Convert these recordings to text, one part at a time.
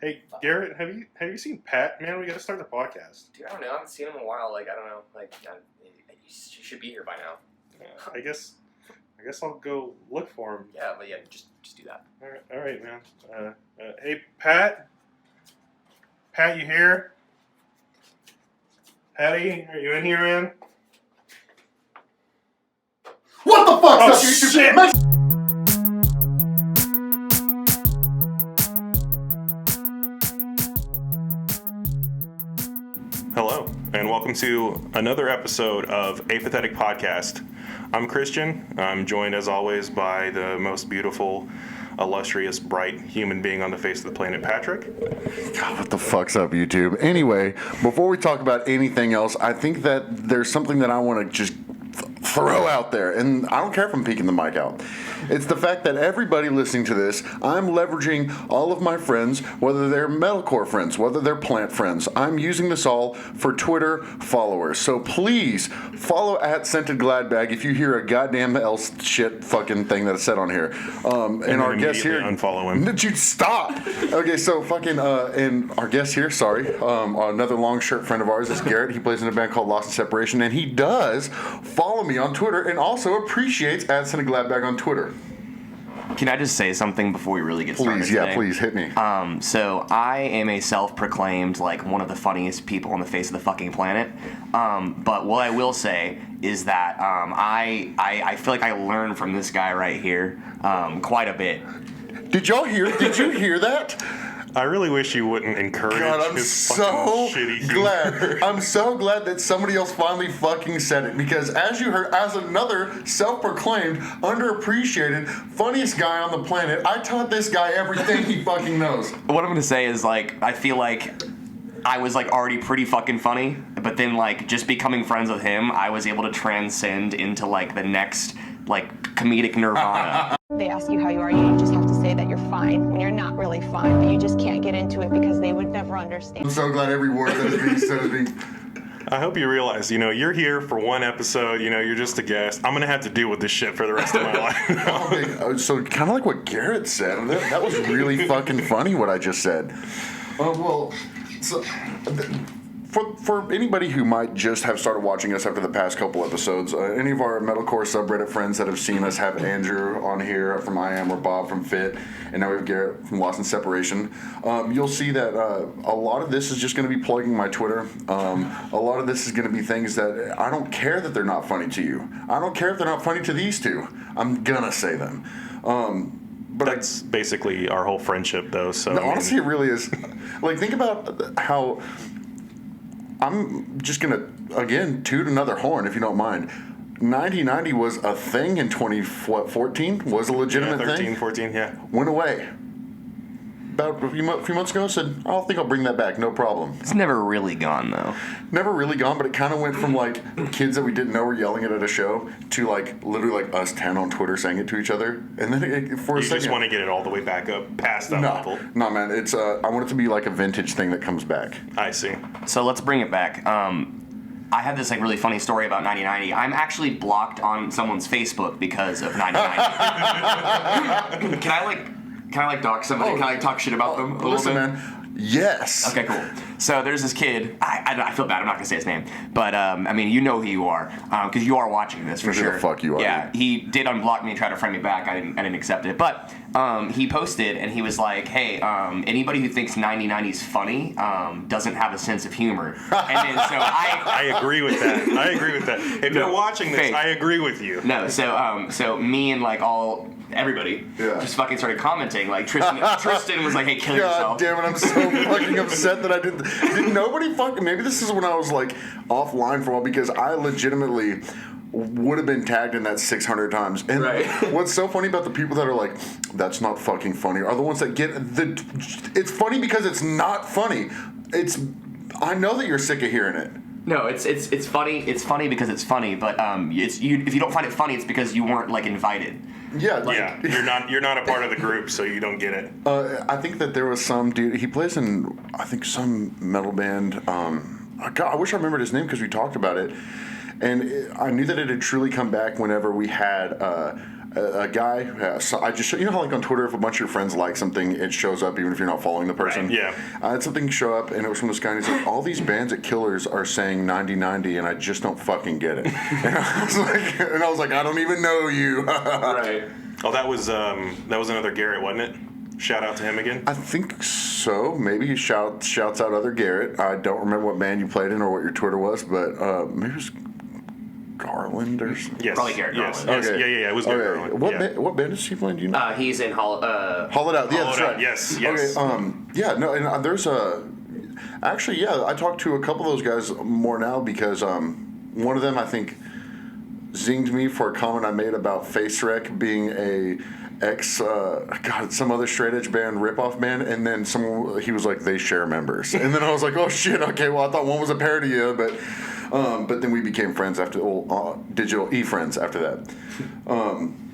Hey, Garrett, have you seen Pat? Man, we got to start the podcast. Dude, I don't know. I haven't seen him in a while. I don't know. He should be here by now. I guess I'll go look for him. Yeah, but just do that. All right, man. Hey, Pat. Pat, you here? Patty, are you in here, man? What the fuck's up, YouTube? Shit. Hello, and welcome to another episode of A Pathetic Podcast. I'm Christian. I'm joined, as always, by the most beautiful, illustrious, bright human being on the face of the planet, Patrick. God, what the fuck's up, YouTube? Anyway, before we talk about anything else, I think that there's something that I want to just throw out there, and I don't care if I'm peeking the mic out. It's the fact that everybody listening to this, I'm leveraging all of my friends, whether they're metalcore friends, whether they're plant friends. I'm using this all for Twitter followers. So please follow at Scented Gladbag if you hear a goddamn else shit fucking thing that's said on here. And our guest here, unfollow him. Did you stop? Okay, so fucking and our guest here, sorry, another long shirt friend of ours is Garrett. He plays in a band called Lost in Separation, and he does follow me on Twitter and also appreciates at Scented Gladbag on Twitter. Can I just say something before we really get started? Please, yeah, please hit me. So I am a self-proclaimed, like, one of the funniest people on the face of the fucking planet. But what I will say is that I feel like I learned from this guy right here quite a bit. Did you hear that? I really wish you wouldn't encourage God, his so fucking shitty humor. I'm so glad that somebody else finally fucking said it, because as you heard, as another self-proclaimed, underappreciated, funniest guy on the planet, I taught this guy everything he fucking knows. What I'm gonna say is, like, I feel like I was, like, already pretty fucking funny, but then, like, just becoming friends with him, I was able to transcend into, like, the next, like, comedic nirvana. They ask you how you are, you just have to say that you're fine when you're not really fine, but you just can't get into it because they would never understand. I'm so glad every word that is being said is being... I hope you realize, you're here for one episode, you're just a guest. I'm going to have to deal with this shit for the rest of my life. So kind of like what Garrett said. That was really fucking funny what I just said. For anybody who might just have started watching us after the past couple episodes, any of our metalcore subreddit friends that have seen us have Andrew on here from I Am or Bob from Fit, and now we have Garrett from Lost in Separation, you'll see that a lot of this is just going to be plugging my Twitter. A lot of this is going to be things that I don't care that they're not funny to you. I don't care if they're not funny to these two. I'm going to say them. But that's basically our whole friendship, though. So honestly, it really is. Like, think about how... I'm just going to, again, toot another horn, if you don't mind. 9090 was a thing in 2014, was a legitimate thing. 13, 14, yeah. Went away. About a few months ago, said, I think I'll bring that back, no problem. It's never really gone, though. Never really gone, but it kind of went from, like, kids that we didn't know were yelling it at a show to, like, literally, like, us 10 on Twitter saying it to each other. And then for a second... You just want to get it all the way back up past that level. No, man. It's I want it to be, like, a vintage thing that comes back. I see. So let's bring it back. I have this, like, really funny story about 9090. I'm actually blocked on someone's Facebook because of 9090. Can I dox somebody? Can I talk shit about them a little bit? Man. Yes. Okay, cool. So there's this kid. I feel bad. I'm not gonna say his name, but I mean, you know who you are, because you are watching this for sure. Who the fuck you are? Yeah, he did unblock me and try to friend me back. I didn't accept it, but he posted and he was like, "Hey, anybody who thinks 9090 is funny doesn't have a sense of humor." And then so I agree with that. If you're watching this, I agree with you. No, so me and like everybody just fucking started commenting. Like Tristan was like, "Hey, kill yourself." God damn it! I'm so fucking upset that I did nobody fucking. Maybe this is when I was like offline for a while, because I legitimately would have been tagged in that 600 times. And what's so funny about the people that are like, "That's not fucking funny," are the ones that get the. It's funny because it's not funny. I know that you're sick of hearing it. No, it's funny. It's funny because it's funny, but if you don't find it funny, it's because you weren't like invited. Yeah, you're not a part of the group, so you don't get it. I think that there was some dude. He plays in, I think, some metal band. God, I wish I remembered his name because we talked about it, and I knew that it had truly come back whenever we had a guy. So I just you know how like on Twitter, if a bunch of your friends like something, it shows up even if you're not following the person. Right, yeah. I had something show up, and it was from this guy. And he's like, "All these bands at Killers are saying 90-90, and I just don't fucking get it." And I was like, "I don't even know you." Right. Oh, that was another Garrett, wasn't it? Shout out to him again. I think so. Maybe he shouts out other Garrett. I don't remember what band you played in or what your Twitter was, but maybe it was Garland or something. Yes. Probably Garrett Yes. Garland. Okay. Yeah. It was Garrett Garland. What band is he playing? Do you know? He's in Haul It Out. Yeah, that's right. Yes. Okay. Yeah. No. And there's a. Actually, yeah. I talked to a couple of those guys more now because one of them I think zinged me for a comment I made about Face Wreck being a some other straight edge band ripoff band, and then he was like, they share members, and then I was like, oh shit, okay, well I thought one was a parody of, but then we became friends after digital friends after that.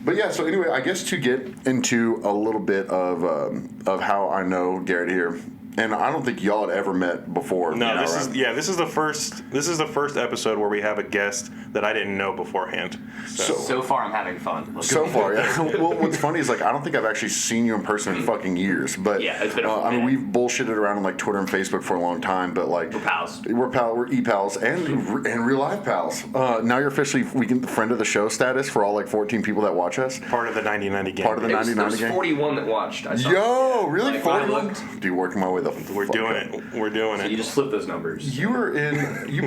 But yeah, so anyway, I guess to get into a little bit of how I know Garrett here. And I don't think y'all had ever met before. No, this is the first episode where we have a guest that I didn't know beforehand. So far, I'm having fun. So far, yeah. Well, what's funny is like I don't think I've actually seen you in person in fucking years. But yeah, it's been I mean, we've bullshitted around on like Twitter and Facebook for a long time. But like we're pals. We're e-pals and real life pals. Now you're officially friend of the show status for all like 14 people that watch us. Part of the 90-90 gang. Part of the 90-90 gang. There was 41 that watched. I saw Yo, really? like, 41? Dude, working my way the We're fuck doing up. it. We're doing So it. you just flip those numbers. You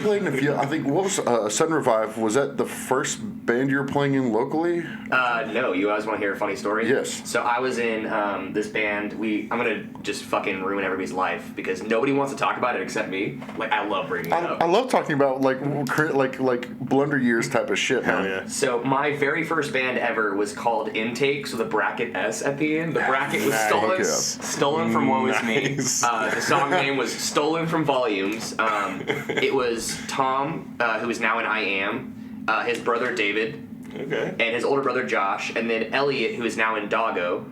played in a few. I think what was Sudden Revive? Was that the first band you were playing in locally? No, you guys want to hear a funny story? Yes. So I was in this band. I'm gonna just fucking ruin everybody's life because nobody wants to talk about it except me. Like I love bringing it up. I love talking about like blunder years type of shit, man. Hell yeah. So my very first band ever was called Intakes with a bracket S at the end. The bracket was Nice. stolen from Woe Is Me. Nice. The song name was Stolen from Volumes. It was Tom, who is now in I Am, his brother David, Okay. and his older brother Josh, and then Elliot, who is now in Doggo,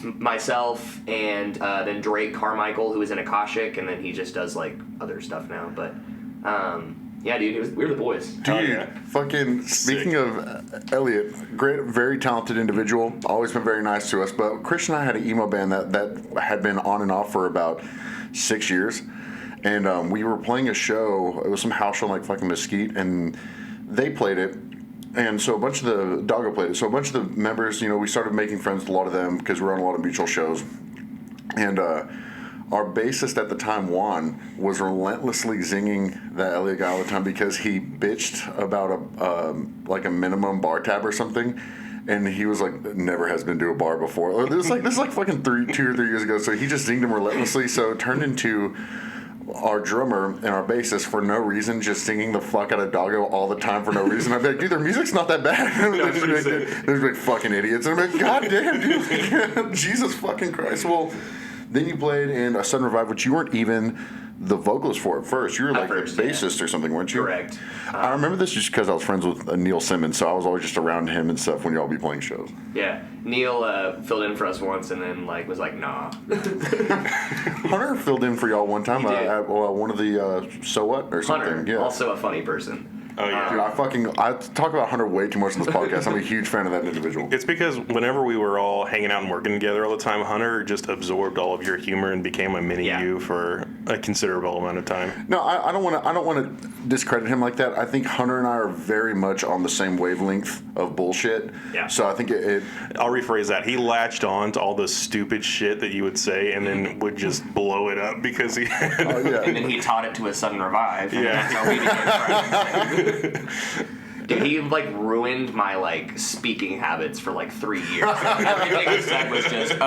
myself, and then Drake Carmichael, who is in Akashic, and then he just does like other stuff now. But yeah, dude, we were the boys. Dude, yeah. fucking speaking of Elliot, great, very talented individual. Always been very nice to us. But Chris and I had an emo band that had been on and off for about 6 years, and we were playing a show. It was some house show like fucking Mesquite, and they played it. And so a bunch of the Doggo played it. So a bunch of the members, we started making friends with a lot of them because we were on a lot of mutual shows. And our bassist at the time, Juan, was relentlessly zinging that Elliot guy all the time because he bitched about a minimum bar tab or something. And he was like, never has been to a bar before. This is like fucking 2 or 3 years ago. So he just zinged him relentlessly. So it turned into our drummer and our bassist for no reason just singing the fuck out of Doggo all the time for no reason. I'd be like, dude, their music's not that bad. They're like fucking idiots. And I'm like, god damn, dude. Jesus fucking Christ. Well, then you played in a Sudden Revive, which you weren't even the vocalist for at first. You were like the bassist or something, weren't you? Correct. I remember this just because I was friends with Neil Simmons, so I was always just around him and stuff when y'all be playing shows. Yeah, Neil filled in for us once and then was like, nah. Hunter filled in for y'all one time at one of the So What or something. Hunter, yeah. also a funny person. Oh yeah. Dude, I talk about Hunter way too much in this podcast. I'm a huge fan of that individual. It's because whenever we were all hanging out and working together all the time, Hunter just absorbed all of your humor and became a mini you for a considerable amount of time. No, I don't want to discredit him like that. I think Hunter and I are very much on the same wavelength of bullshit. Yeah. So I think it I'll rephrase that. He latched on to all the stupid shit that you would say and then would just blow it up because he had... Oh, yeah. And then he taught it to a Sudden Revive. And Yeah. that's how we became friends. Dude, he ruined my speaking habits for 3 years. Everything he said was just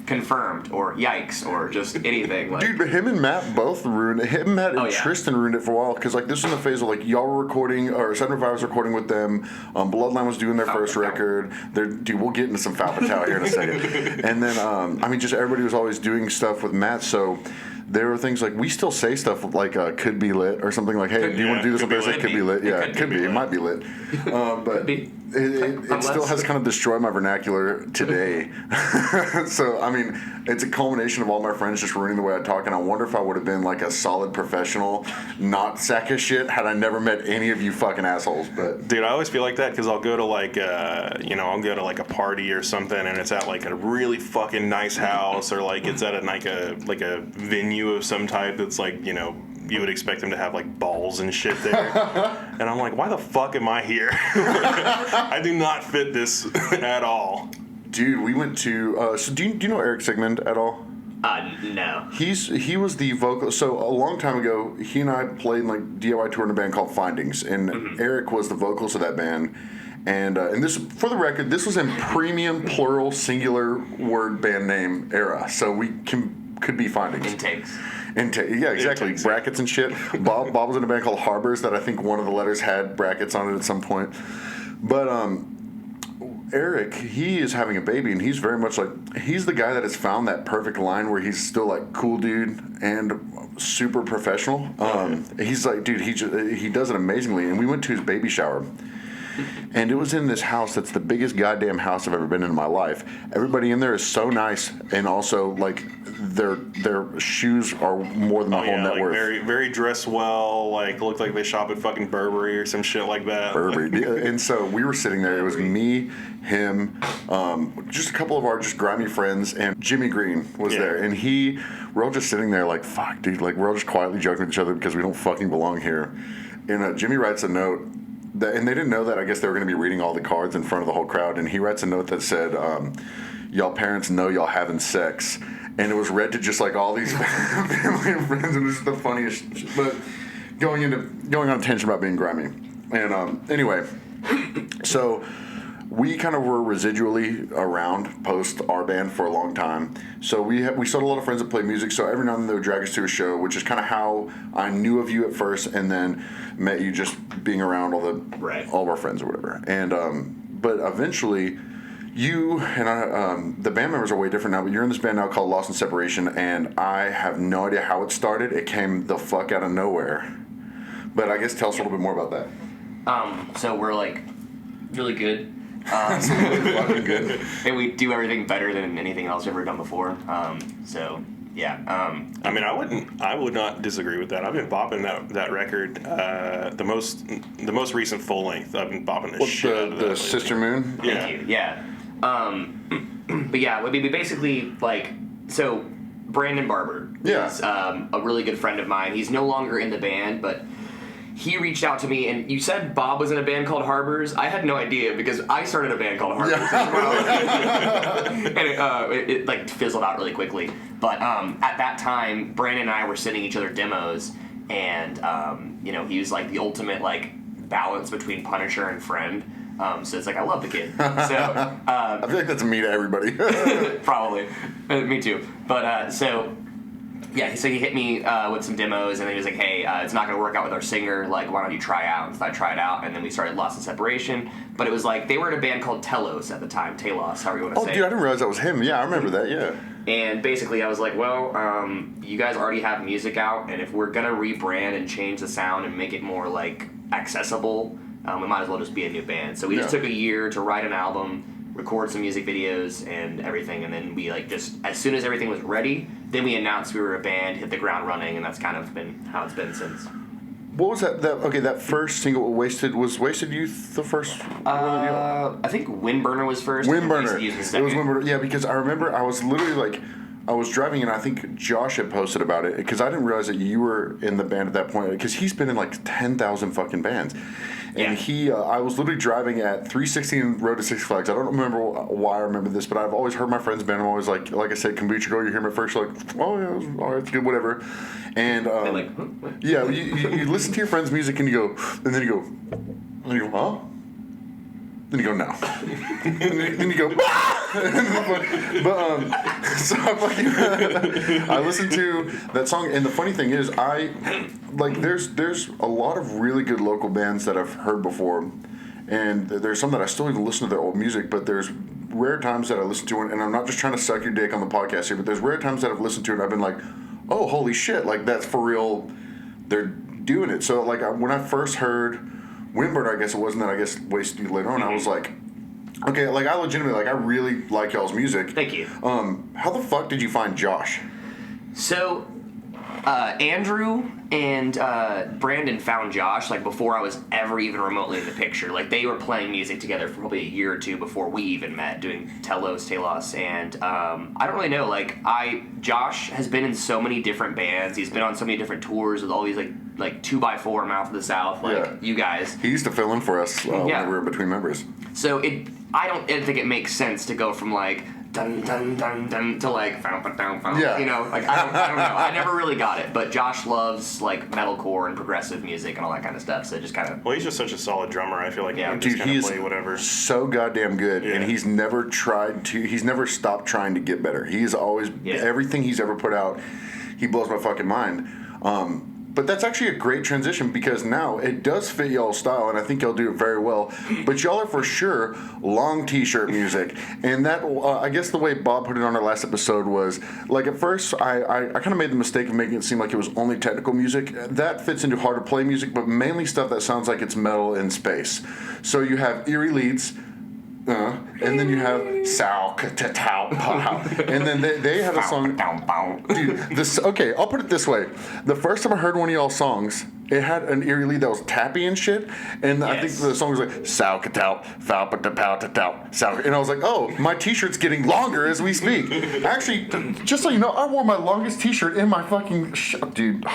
confirmed or yikes or just anything. Dude, but him and Matt both ruined it. Him, Matt, and yeah. Tristan ruined it for a while because this was in the phase of y'all were recording, or Sudden Revive was recording with them. Bloodline was doing their first record. Dude, we'll get into some Foul Patel here in a second. And then, just everybody was always doing stuff with Matt, so there were things we still say stuff could be lit or something hey, do you want to do this on Thursday? Could be lit. Yeah, it could be. It might be lit. But It still has kind of destroyed my vernacular today. So, I mean, it's a culmination of all my friends just ruining the way I talk, and I wonder if I would have been like a solid professional, not sack of shit, had I never met any of you fucking assholes. But dude, I always feel like that because I'll go to like, I'll go to like a party or something, and it's at like a really fucking nice house, or like it's at like a venue of some type that's like, you would expect them to have like balls and shit there. And I'm like, why the fuck am I here? I do not fit this at all. dude, we went to. So do you know Eric Sigmund at all? No. He was the vocal. So a long time ago, he and I played like DIY tour in a band called Findings, and Eric was the vocals of that band. And this, for the record, this was in premium plural singular word band name era. So we could be Findings. Intakes. Yeah, exactly. Intakes. Brackets and shit. Bob was in a band called Harbors that I think one of the letters had brackets on it at some point. But Eric, he is having a baby, and he's very much like, he's the guy that has found that perfect line where he's still like cool dude and super professional. He's like, dude, he does it amazingly. And we went to his baby shower. And it was in this house that's the biggest goddamn house I've ever been in my life. Everybody in there is so nice, and also like their shoes are more than my whole net like worth. very, very dressed well, like look like they shop at fucking Burberry or some shit like that. Burberry. And so we were sitting there. It was me, him, just a couple of our just grimy friends, and Jimmy Green was there. And we're all just sitting there like, fuck, dude. Like, we're all just quietly joking with each other because we don't fucking belong here. And Jimmy writes a note. And they didn't know that. I guess they were going to be reading all the cards in front of the whole crowd. And he writes a note that said, y'all parents know y'all having sex. And it was read to just like all these family and friends. And it was the funniest. But going on a tangent about being grimy. And anyway, so we kind of were residually around post our band for a long time. So we still had a lot of friends that play music. So every now and then they would drag us to a show, which is kind of how I knew of you at first, and then met you just being around all of our friends or whatever. And but eventually, you and I, the band members are way different now. But you're in this band now called Lost in Separation, and I have no idea how it started. It came the fuck out of nowhere. But I guess tell us a little bit more about that. So we're like really good. Fucking good. And we do everything better than anything else we've ever done before. So yeah. I mean, I would not disagree with that. I've been bopping that record. The most recent full length. I've been bopping the shit out of that. The Sister Moon. Yeah. Thank you. Yeah. But yeah, we basically like, so Brandon Barber is a really good friend of mine. He's no longer in the band, but he reached out to me, and you said Bob was in a band called Harbors. I had no idea because I started a band called Harbors as well. And it like fizzled out really quickly. But at that time, Brandon and I were sending each other demos, and he was like the ultimate like balance between Punisher and friend. So it's like, I love the kid. So I feel like that's me to everybody. probably. Me too. But yeah, so he hit me with some demos, and then he was like, hey, it's not going to work out with our singer, like, why don't you try out? And so I tried out, and then we started Lost in Separation. But it was like, they were in a band called Telos at the time, Telos, however you want to say it. Oh, dude, I didn't realize that was him. Yeah, I remember that, yeah. And basically, I was like, well, you guys already have music out, and if we're going to rebrand and change the sound and make it more, like, accessible, we might as well just be a new band. So we just took a year to write an album, record some music videos and everything, and then we like just as soon as everything was ready, then we announced we were a band, hit the ground running, and that's kind of been how it's been since. What was that? That first single, Wasted Youth the first? I think Windburner was first. Windburner. It was Windburner. Yeah, because I remember I was literally like, I was driving, and I think Josh had posted about it because I didn't realize that you were in the band at that point because he's been in like 10,000 fucking bands. And I was literally driving at 316 Road to Six Flags. I don't remember why I remember this, but I've always heard my friends' band. I'm always like I said, Kombucha Girl, you hear me at first, you're like, oh, yeah, all right, it's good, whatever. And, yeah, you listen to your friends' music, and you go, huh? Then you go, no. then you go, ah! But so I listened to that song, and the funny thing is, there's a lot of really good local bands that I've heard before, and there's some that I still even listen to their old music, but there's rare times that I listen to it, and I'm not just trying to suck your dick on the podcast here, but there's rare times that I've listened to it, and I've been like, oh, holy shit, like, that's for real, they're doing it. So, like, when I first heard Windbird, I guess it wasn't that I guess wasted later on. I was like, okay, like I legitimately, like I really like y'all's music. Thank you. How the fuck did you find Josh? So, Andrew and Brandon found Josh like before I was ever even remotely in the picture. Like they were playing music together for probably a year or two before we even met, doing Telos, and I don't really know. Like Josh has been in so many different bands. He's been on so many different tours with all these like 2x4 Mouth of the South, like you guys. He used to fill in for us when we were between members. So I don't think it makes sense to go from like dun dun dun dun to like you know, like I don't know. I never really got it, but Josh loves like metalcore and progressive music and all that kind of stuff. So just kind of. Well, he's just such a solid drummer. I feel like he can just kind of play whatever. So goddamn good, and he's never stopped trying to get better. He's always everything he's ever put out. He blows my fucking mind. But that's actually a great transition because now it does fit y'all's style, and I think y'all do it very well. But y'all are for sure long T-shirt music, and that I guess the way Bob put it on our last episode was like at first I kind of made the mistake of making it seem like it was only technical music. That fits into hard to play music, but mainly stuff that sounds like it's metal in space. So you have eerie leads. And then you have Sao Tao Pow. And then they had a song. Dude, okay, I'll put it this way. The first time I heard one of y'all's songs, it had an eerie lead that was tappy and shit. And I think the song was like Sao Tao Fow Pow Tao Sao. And I was like, oh, my t-shirt's getting longer as we speak. Actually, just so you know, I wore my longest t-shirt in my fucking dude.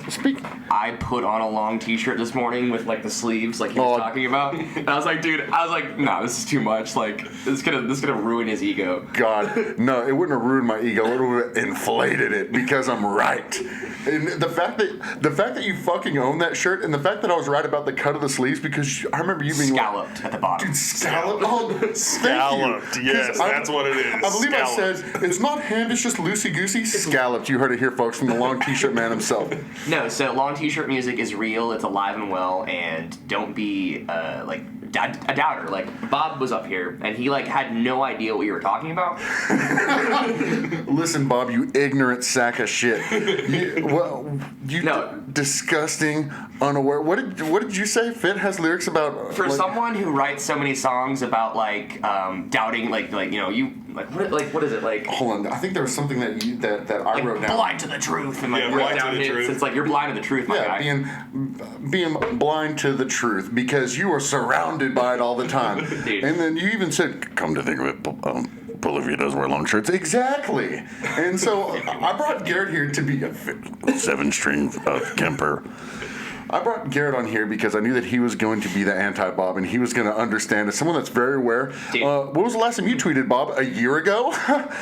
Speak. I put on a long t-shirt this morning with like the sleeves like he was talking about. And I was like, nah, this is too much. Like this is gonna ruin his ego. God, no, it wouldn't have ruined my ego. It would have inflated it because I'm right. And the fact that you fucking own that shirt, and the fact that I was right about the cut of the sleeves, because I remember you being scalloped at the bottom. Dude, scalloped. Oh, scalloped. Yes, that's what it is. I believe scalloped. I said it's not hand, it's just loosey goosey. Scalloped. You heard it here, folks, from the long t-shirt man himself. No, so long t-shirt music is real. It's alive and well, and don't be like a doubter. Like Bob was up here, and he like had no idea what you were talking about. Listen, Bob, you ignorant sack of shit. Disgusting, unaware. What did you say? Fit has lyrics about for someone who writes so many songs about like doubting, like you know you. What is it like? Hold on, I think there was something that I like wrote down. Blind to the truth, and like blind to the truth. It's like you're blind to the truth, my guy. being blind to the truth because you are surrounded by it all the time. And then you even said, "Come to think of it, Bolivia does wear long shirts." Exactly. And so I brought Garrett here to be a 7-string Kemper. I brought Garrett on here because I knew that he was going to be the anti-Bob, and he was going to understand as someone that's very aware. What was the last time you tweeted, Bob? A year ago?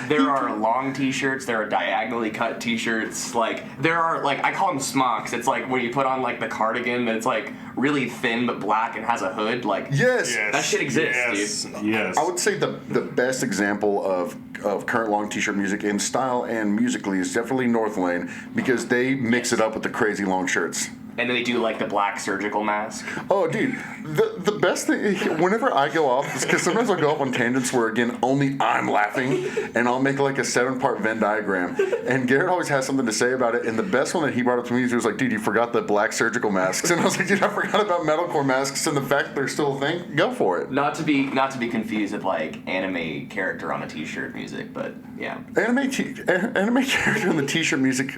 There are long t-shirts. There are diagonally cut t-shirts. Like there are like I call them smocks. It's like when you put on like the cardigan that's like really thin but black and has a hood. Like yes, that shit exists, dude. Yes. I would say the best example of current long t-shirt music in style and musically is definitely North Lane because they mix it up with the crazy long shirts. And then they do like the black surgical mask. Oh, dude, the best thing, whenever I go off, because sometimes I'll go off on tangents where, again, only I'm laughing, and I'll make like a 7-part Venn diagram. And Garrett always has something to say about it. And the best one that he brought up to me, he was like, dude, you forgot the black surgical masks. And I was like, dude, I forgot about metalcore masks and the fact that they're still a thing. Go for it. Not to be confused with like anime character on a t-shirt music, but yeah. Anime character on the t-shirt music,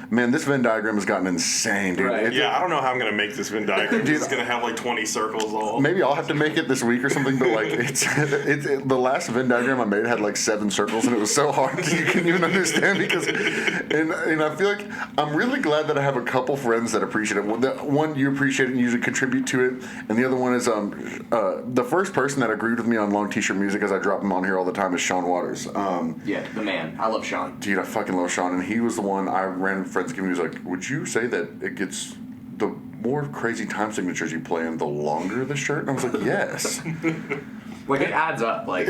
man, this Venn diagram has gotten insane, dude. Right. I don't know how I'm going to make this Venn diagram. It's going to have like 20 circles all. Maybe I'll have to make it this week or something, but like it's the last Venn diagram I made had like 7 circles, and it was so hard you couldn't even understand because and I feel like I'm really glad that I have a couple friends that appreciate it. One, you appreciate it and usually contribute to it, and the other one is the first person that agreed with me on long t-shirt music, as I drop him on here all the time, is Sean Waters. Yeah, the man. I love Sean. Dude, I fucking love Sean, and he was the one I ran Friendsgiving. He was like, would you say that it gets the more crazy time signatures you play in, the longer the shirt? And I was like, yes. Like, it adds up, like.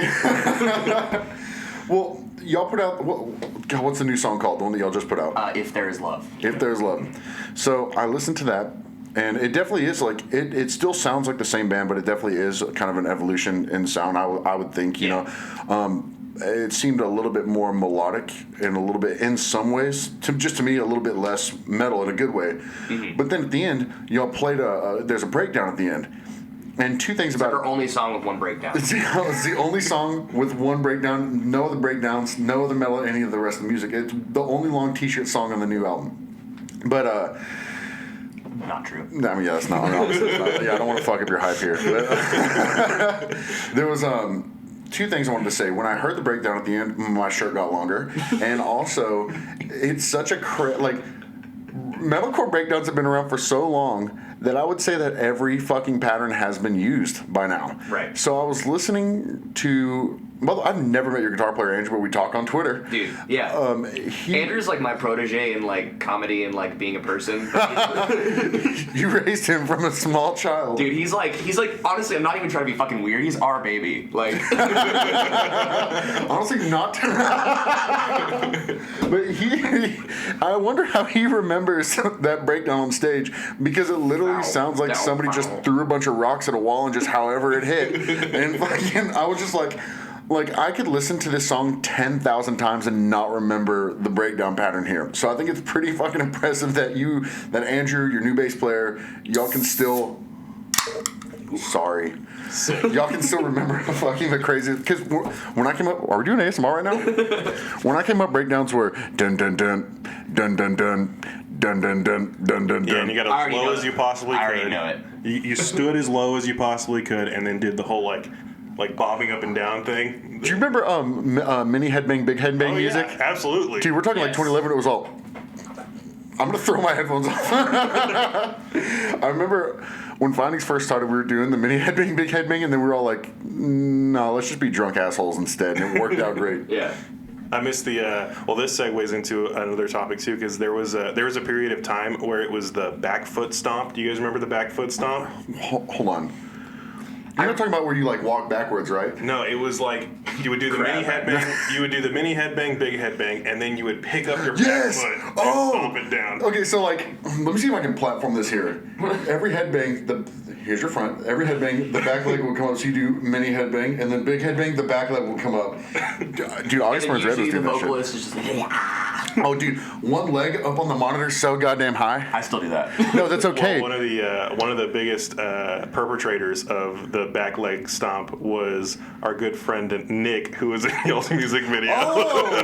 Well, y'all put out, what's the new song called? The one that y'all just put out? If There Is Love. If There Is Love. So I listened to that, and it definitely is like, it still sounds like the same band, but it definitely is kind of an evolution in sound, I would think, you know. it seemed a little bit more melodic and a little bit, in some ways, to me, a little bit less metal in a good way. Mm-hmm. But then at the end, y'all played there's a breakdown at the end. And two things about it. It's our only song with one breakdown. It's the only song with one breakdown, no other breakdowns, no other metal, any of the rest of the music. It's the only long T-shirt song on the new album. But, not true. I mean, yeah, that's not. Obviously, it's not. Yeah, I don't want to fuck up your hype here. But, there was two things I wanted to say. When I heard the breakdown at the end, my shirt got longer, and also, it's such a metalcore breakdowns have been around for so long that I would say that every fucking pattern has been used by now. Right. So I was listening to. Well, I've never met your guitar player, Andrew, but we talk on Twitter. Dude, yeah. Andrew's like my protege in like comedy and like being a person. You raised him from a small child. Dude, he's like honestly, I'm not even trying to be fucking weird. He's our baby. Like honestly, not. But I wonder how he remembers that breakdown on stage, because it literally sounds like somebody just threw a bunch of rocks at a wall and just however it hit. And fucking, I was just like I could listen to this song 10,000 times and not remember the breakdown pattern here. So I think it's pretty fucking impressive that Andrew, your new bass player, y'all can still. Sorry. Y'all can still remember fucking the crazy. Because when I came up, are we doing ASMR right now? When I came up, breakdowns were dun dun dun dun dun dun dun dun dun dun dun. Yeah, and you got as low as you possibly could. I already know it. You stood as low as you possibly could, and then did the whole like bobbing up and down thing. Do you remember mini headbang, big headbang music? Yeah, absolutely. Dude, we're talking like 2011. It was all. I'm gonna throw my headphones off. I remember when Findings first started, we were doing the mini headbang, big headbang, and then we were all like, no, let's just be drunk assholes instead. And it worked out great. Yeah. I missed the. Well, this segues into another topic too, because there was a period of time where it was the back foot stomp. Do you guys remember the back foot stomp? Hold on. You're not talking about where you like walk backwards, right? No, it was like you would do the mini headbang, you would do the mini headbang, big headbang, and then you would pick up your back foot and stomp it down. Okay, so like, let me see if I can platform this here. Every headbang, here's your front. Every headbang, the back leg will come up. So you do mini headbang, and then big headbang, the back leg will come up. Dude, August Burns Red was doing that shit. Is just oh, dude, one leg up on the monitor so goddamn high. I still do that. No, that's okay. Well, one of the biggest perpetrators of the back leg stomp was our good friend Nick, who was in the old music video. Oh,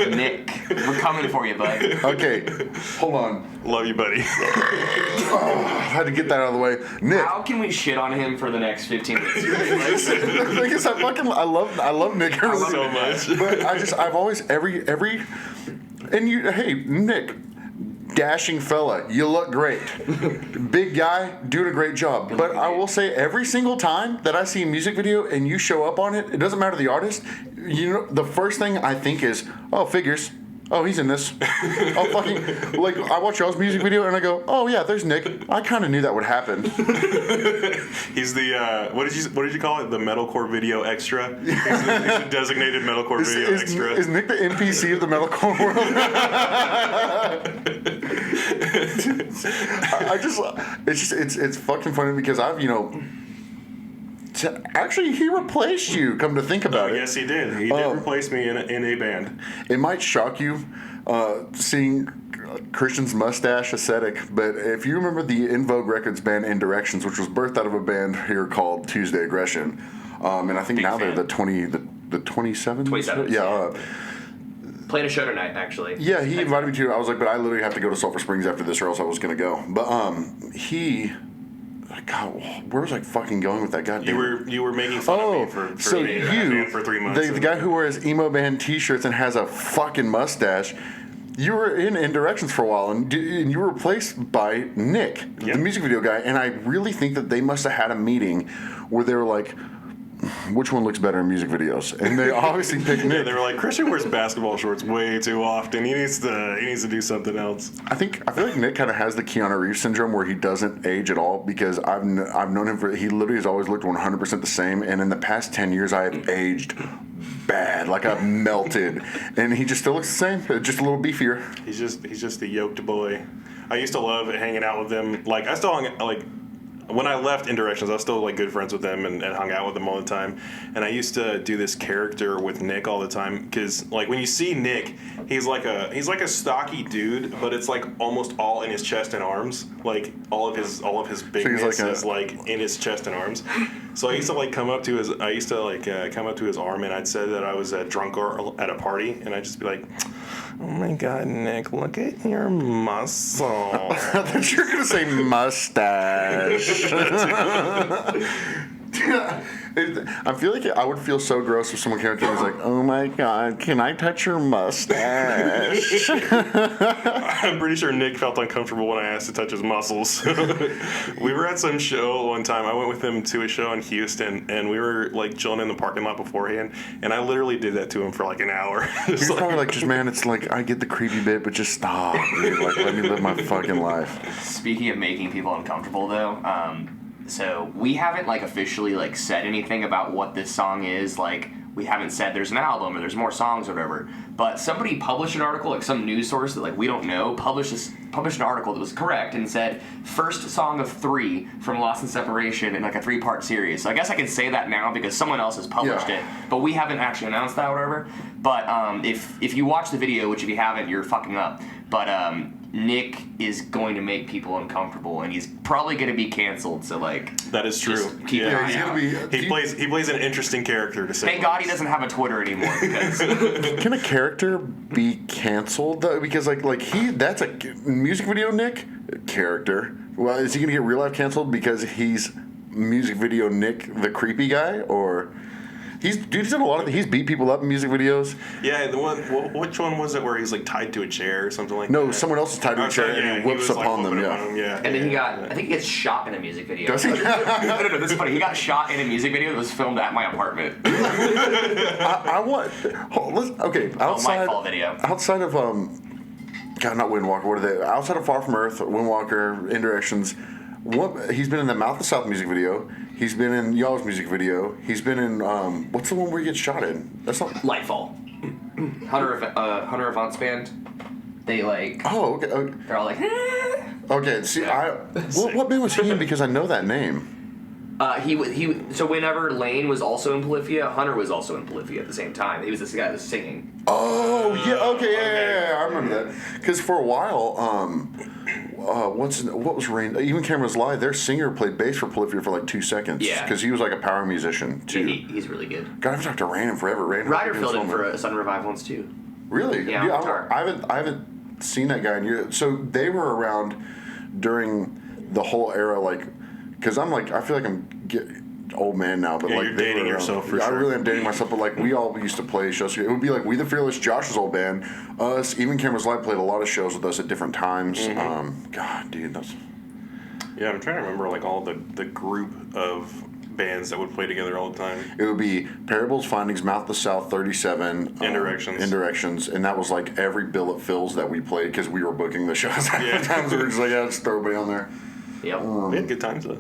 Nick, we're coming for you, bud. Okay, hold on. Love you, buddy. I had to get that out of the way. Nick. How can we shit on him for the next 15 minutes? The thing is, I love Nick so much. But I've always and you, hey, Nick, dashing fella, you look great. Big guy, doing a great job. But I will say, every single time that I see a music video and you show up on it, it doesn't matter the artist. You know, the first thing I think is, oh, figures. Oh, he's in this. Oh, fucking, like, I watch y'all's music video and I go, oh yeah, there's Nick. I kind of knew that would happen. He's the what did you call it? The metalcore video extra. He's the designated metalcore video extra. Is Nick the NPC of the metalcore world? It's fucking funny because actually, he replaced you. Come to think about it. Yes, he did. He did replace me in a band. It might shock you seeing Christian's mustache aesthetic, but if you remember the In Vogue Records band Indirections, which was birthed out of a band here called Tuesday Aggression, and I think Big now fan. they're the 27. 27. Yeah. Playing a show tonight, actually. Yeah, he invited me to. I was like, but I literally have to go to Sulphur Springs after this, or else I was gonna go. But God, where was I fucking going with that? Goddamn. You were making fun of me for so being a band for 3 months. The guy who wears emo band T-shirts and has a fucking mustache. You were in Indirections for a while, and you were replaced by Nick, the music video guy. And I really think that they must have had a meeting where they were like, which one looks better in music videos? And they obviously picked Nick. Yeah, they were like, Christian wears basketball shorts way too often. He needs to do something else. I feel like Nick kind of has the Keanu Reeves syndrome where he doesn't age at all, because I've known him he literally has always looked 100% the same, and in the past 10 years I have aged bad, like I've melted, and he just still looks the same, just a little beefier. He's just a yoked boy. I used to love hanging out with him. Like I still hung, like when I left Indirections, I was still like good friends with them and hung out with them all the time. And I used to do this character with Nick all the time because like when you see Nick, he's like a stocky dude, but it's like almost all in his chest and arms. Like all of his bigness is like in his chest and arms. So I used to like come up to his arm, and I'd say that I was a drunk at a party, and I'd just be like, "Oh my God, Nick, look at your muscle." I thought you were gonna say mustache. I feel like I would feel so gross if someone came up to me and was like, "Oh my God, can I touch your mustache?" I'm pretty sure Nick felt uncomfortable when I asked to touch his muscles. We were at some show one time. I went with him to a show in Houston, and we were like chilling in the parking lot beforehand, and I literally did that to him for like an hour. He's probably like, just man, it's like I get the creepy bit, but just stop, dude. Like, let me live my fucking life. Speaking of making people uncomfortable, though, so we haven't like officially like said anything about what this song is. Like we haven't said there's an album or there's more songs or whatever. But somebody published an article, like some news source that like we don't know, published an article that was correct and said first song of 3 from Lost in Separation in like a 3-part series. So I guess I can say that now because someone else has published it, but we haven't actually announced that or whatever. But if you watch the video, which if you haven't, you're fucking up. But Nick is going to make people uncomfortable, and he's probably going to be canceled. So like that is true. Keep an eye out. He plays an interesting character to say. Thank God he doesn't have a Twitter anymore. Because can a character be canceled though? Because that's a music video Nick character. Well, is he going to get real life canceled because he's music video Nick the creepy guy, or? He's done a lot of he's beat people up in music videos. Yeah, the one. Which one was it where he's like tied to a chair or something like that? No, someone else is tied to a chair and he whips upon them. Yeah. And then I think he gets shot in a music video. Does he? No, this is funny. He got shot in a music video that was filmed at my apartment. I want. Okay, outside. My fault video. Outside of God, not Windwalker. What are they? Outside of Far From Earth, Windwalker, Indirections. He's been in the Mouth of South music video. He's been in y'all's music video. He's been in what's the one where he gets shot in? That's not Lightfall. Hunter Avant's band. They like. Oh, okay. They're all like. Okay. See, what band was he in? Because I know that name. So whenever Lane was also in Polyphia, Hunter was also in Polyphia at the same time. He was this guy that was singing. Oh yeah. Okay. Yeah. I remember that. Because for a while, what was Rain? Even Cameras Live, their singer played bass for Polyphia for like 2 seconds. Yeah. Because he was like a power musician too. Yeah, he's really good. God, I haven't talked to Rain in forever. Ryder filled in for Sun Revive once too. Really? Yeah. I haven't seen that guy in years. So they were around during the whole era, like, because I'm like, I feel like I'm old man now, but like you're dating yourself for I sure. really am dating myself, but like we all used to play shows. It would be like We the Fearless, Josh's old band, us, even Cameras Live played a lot of shows with us at different times. Mm-hmm. God, dude, that's. Yeah, I'm trying to remember like all the group of bands that would play together all the time. It would be Parables, Findings, Mouth of the South, 37, Indirections, and that was like every bill it fills that we played because we were booking the shows. Yeah. Times we were just like, yeah, just throw everybody on there. Yep. We had good times though.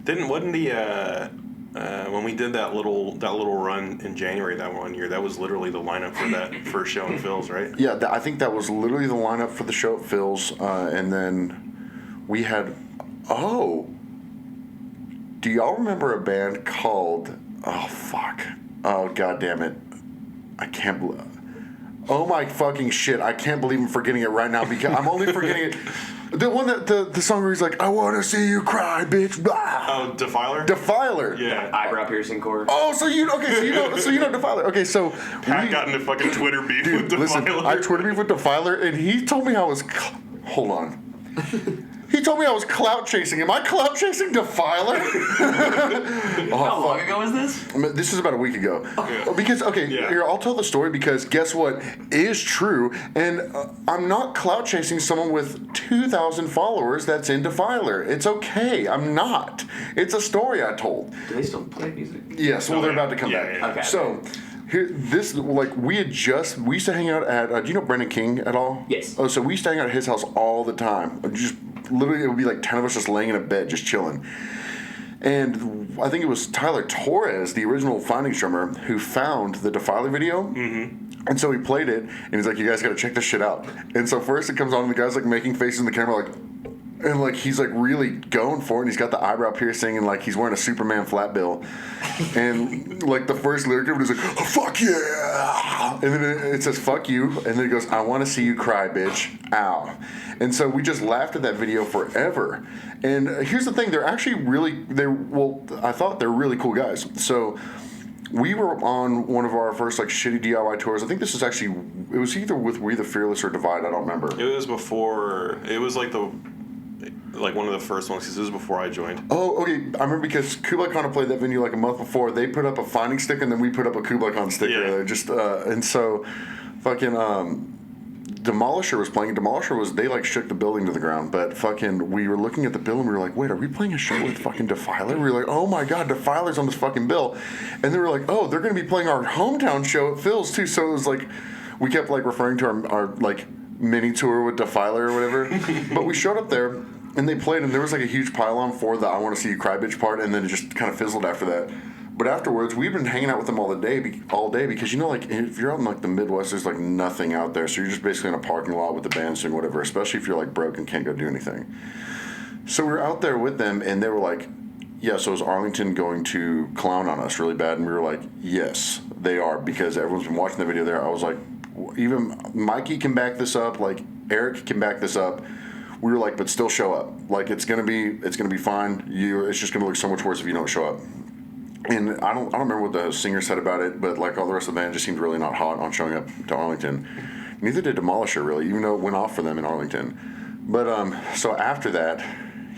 Wasn't the when we did that little run in January that one year, that was literally the lineup for that first show in Phil's, right? Yeah, I think that was literally the lineup for the show at Phil's, and then we had. Oh, do y'all remember a band called? Oh fuck! Oh god damn it! I can't believe. Oh my fucking shit! I can't believe I'm forgetting it right now because I'm only forgetting it. The one that the song where he's like, "I want to see you cry, bitch." Blah. Oh, Defiler. Defiler. Yeah. Eyebrow piercing chord. Oh, so you know Defiler. Okay, so Pat got into fucking Twitter beef with Defiler. Listen, I Twitter beef with Defiler, and he told me I was. Hold on. He told me I was clout chasing. Am I clout chasing Defiler? How long ago was this? This is about a week ago. Yeah. Because, here, I'll tell the story because guess what is true, and I'm not clout chasing someone with 2,000 followers that's in Defiler. It's okay. I'm not. It's a story I told. Do they still play music? Yes, well, they're about to come back. Yeah. Okay. So, here, we used to hang out at, do you know Brendan King at all? Yes. Oh, so we used to hang out at his house all the time. Just literally, it would be like 10 of us just laying in a bed, just chilling. And I think it was Tyler Torres, the original Findings drummer, who found the Defiler video. Mm-hmm. And so he played it, and he's like, "You guys got to check this shit out." And so first it comes on, and the guy's like making faces in the camera, like, And, like, he's, like, really going for it, and he's got the eyebrow piercing, and, like, he's wearing a Superman flat bill. And, like, the first lyric of it is like, oh, fuck yeah! And then it says, fuck you, and then it goes, I want to see you cry, bitch. Ow. And so we just laughed at that video forever. And here's the thing, they're actually really, I thought they're really cool guys. So we were on one of our first, like, shitty DIY tours. I think this is actually, it was either with We the Fearless or Divide, I don't remember. It was before, it was like one of the first ones, because it was before I joined. Oh, okay. I remember because Kublai Khan played that venue like a month before. They put up a finding stick, and then we put up a Kublai Khan sticker. Yeah. And so, fucking Demolisher was playing. Demolisher was, they like shook the building to the ground. But fucking, we were looking at the bill, and we were like, wait, are we playing a show with fucking Defiler? We were like, oh my god, Defiler's on this fucking bill. And they were like, oh, they're going to be playing our hometown show at Phil's too. So it was like, we kept like referring to our like mini tour with Defiler or whatever. But we showed up there. And they played, and there was like a huge pile-on for the I Want to See You Cry Bitch part, and then it just kind of fizzled after that. But afterwards, we've been hanging out with them all day because, you know, like, if you're out in, like, the Midwest, there's, like, nothing out there. So you're just basically in a parking lot with the band doing whatever, especially if you're, like, broke and can't go do anything. So we were out there with them, and they were like, yeah, so is Arlington going to clown on us really bad? And we were like, yes, they are, because everyone's been watching the video there. I was like, even Mikey can back this up, like, Eric can back this up. We were like, but still show up. Like, it's gonna be fine. It's just gonna look so much worse if you don't show up. And I don't remember what the singer said about it, but like all the rest of the band just seemed really not hot on showing up to Arlington. Neither did Demolisher really, even though it went off for them in Arlington. But so after that,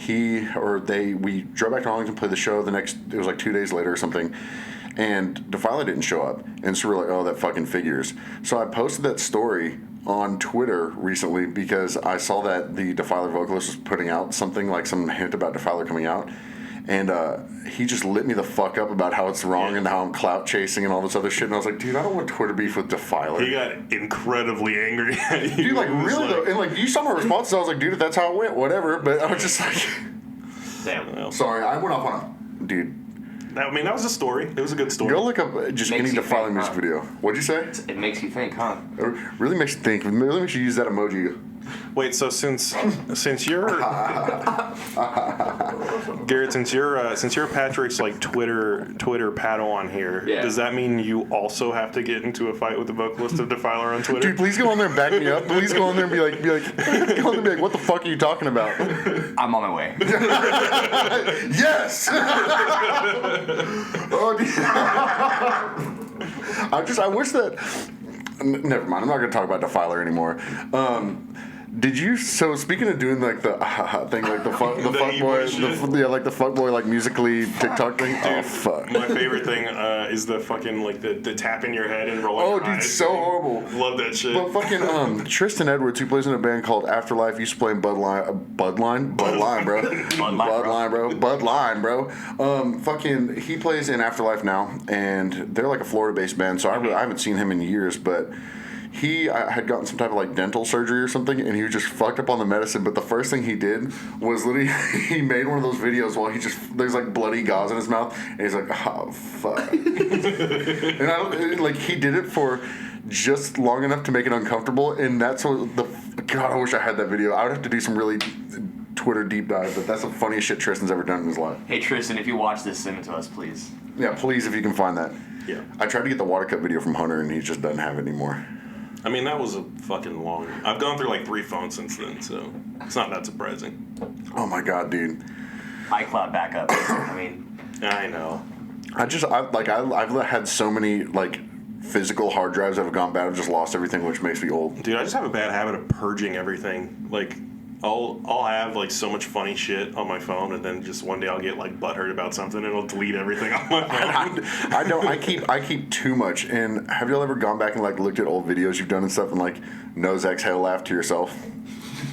we drove back to Arlington, played the show. It was like 2 days later or something. And Defiler didn't show up. And so we're like, oh, that fucking figures. So I posted that story on Twitter recently because I saw that the Defiler vocalist was putting out something, like some hint about Defiler coming out. And he just lit me the fuck up about how it's wrong and how I'm clout chasing and all this other shit. And I was like, dude, I don't want Twitter beef with Defiler. He got incredibly angry at you. Dude, like, really, though? And, like, you saw my response. I was like, dude, if that's how it went, whatever. But I was just like... Damn. Well. Sorry, I went off on a... Dude. I mean, that was a story. It was a good story. Go look up just any Defiler music video. What'd you say? It makes you think, huh? It really makes you think. It really makes you use that emoji. Wait, so since you're Garrett, since you're Patrick's like Twitter Padawan here, does that mean you also have to get into a fight with the vocalist of Defiler on Twitter? Dude, please go on there and back me up. Please go on there and be like, go on there and be like, what the fuck are you talking about? I'm on my way. Yes. Oh, I wish that. Never mind. I'm not going to talk about Defiler anymore. Did you? So speaking of doing like the thing, like the fuck boy, like the fuck boy, like musically TikTok thing. Dude, oh fuck! My favorite thing is the fucking like the tapping your head and rolling. Oh, your dude, eyes. so horrible. Love that shit. But fucking Tristan Edwards, who plays in a band called Afterlife, used to play in Budline, bro. Fucking, he plays in Afterlife now, and they're like a Florida-based band. So I haven't seen him in years, but. He had gotten some type of like dental surgery or something, and he was just fucked up on the medicine. But the first thing he did was literally he made one of those videos while there's like bloody gauze in his mouth, and he's like, oh fuck. And he did it for just long enough to make it uncomfortable, and that's what God. I wish I had that video. I would have to do some really Twitter deep dive, but that's the funniest shit Tristan's ever done in his life. Hey Tristan, if you watch this, send it to us, please. Yeah, please, if you can find that. Yeah. I tried to get the water cut video from Hunter, and he just doesn't have it anymore. I mean, that was a fucking long... I've gone through like 3 phones since then, so it's not that surprising. Oh my god, dude. iCloud backup. I mean... I know. I've had so many, like, physical hard drives that have gone bad. I've just lost everything, which makes me old. Dude, I just have a bad habit of purging everything. Like, I'll have, like, so much funny shit on my phone, and then just one day I'll get, like, butthurt about something, and it'll delete everything on my phone. I keep too much. And have y'all ever gone back and, like, looked at old videos you've done and stuff and, like, nose exhale laugh to yourself?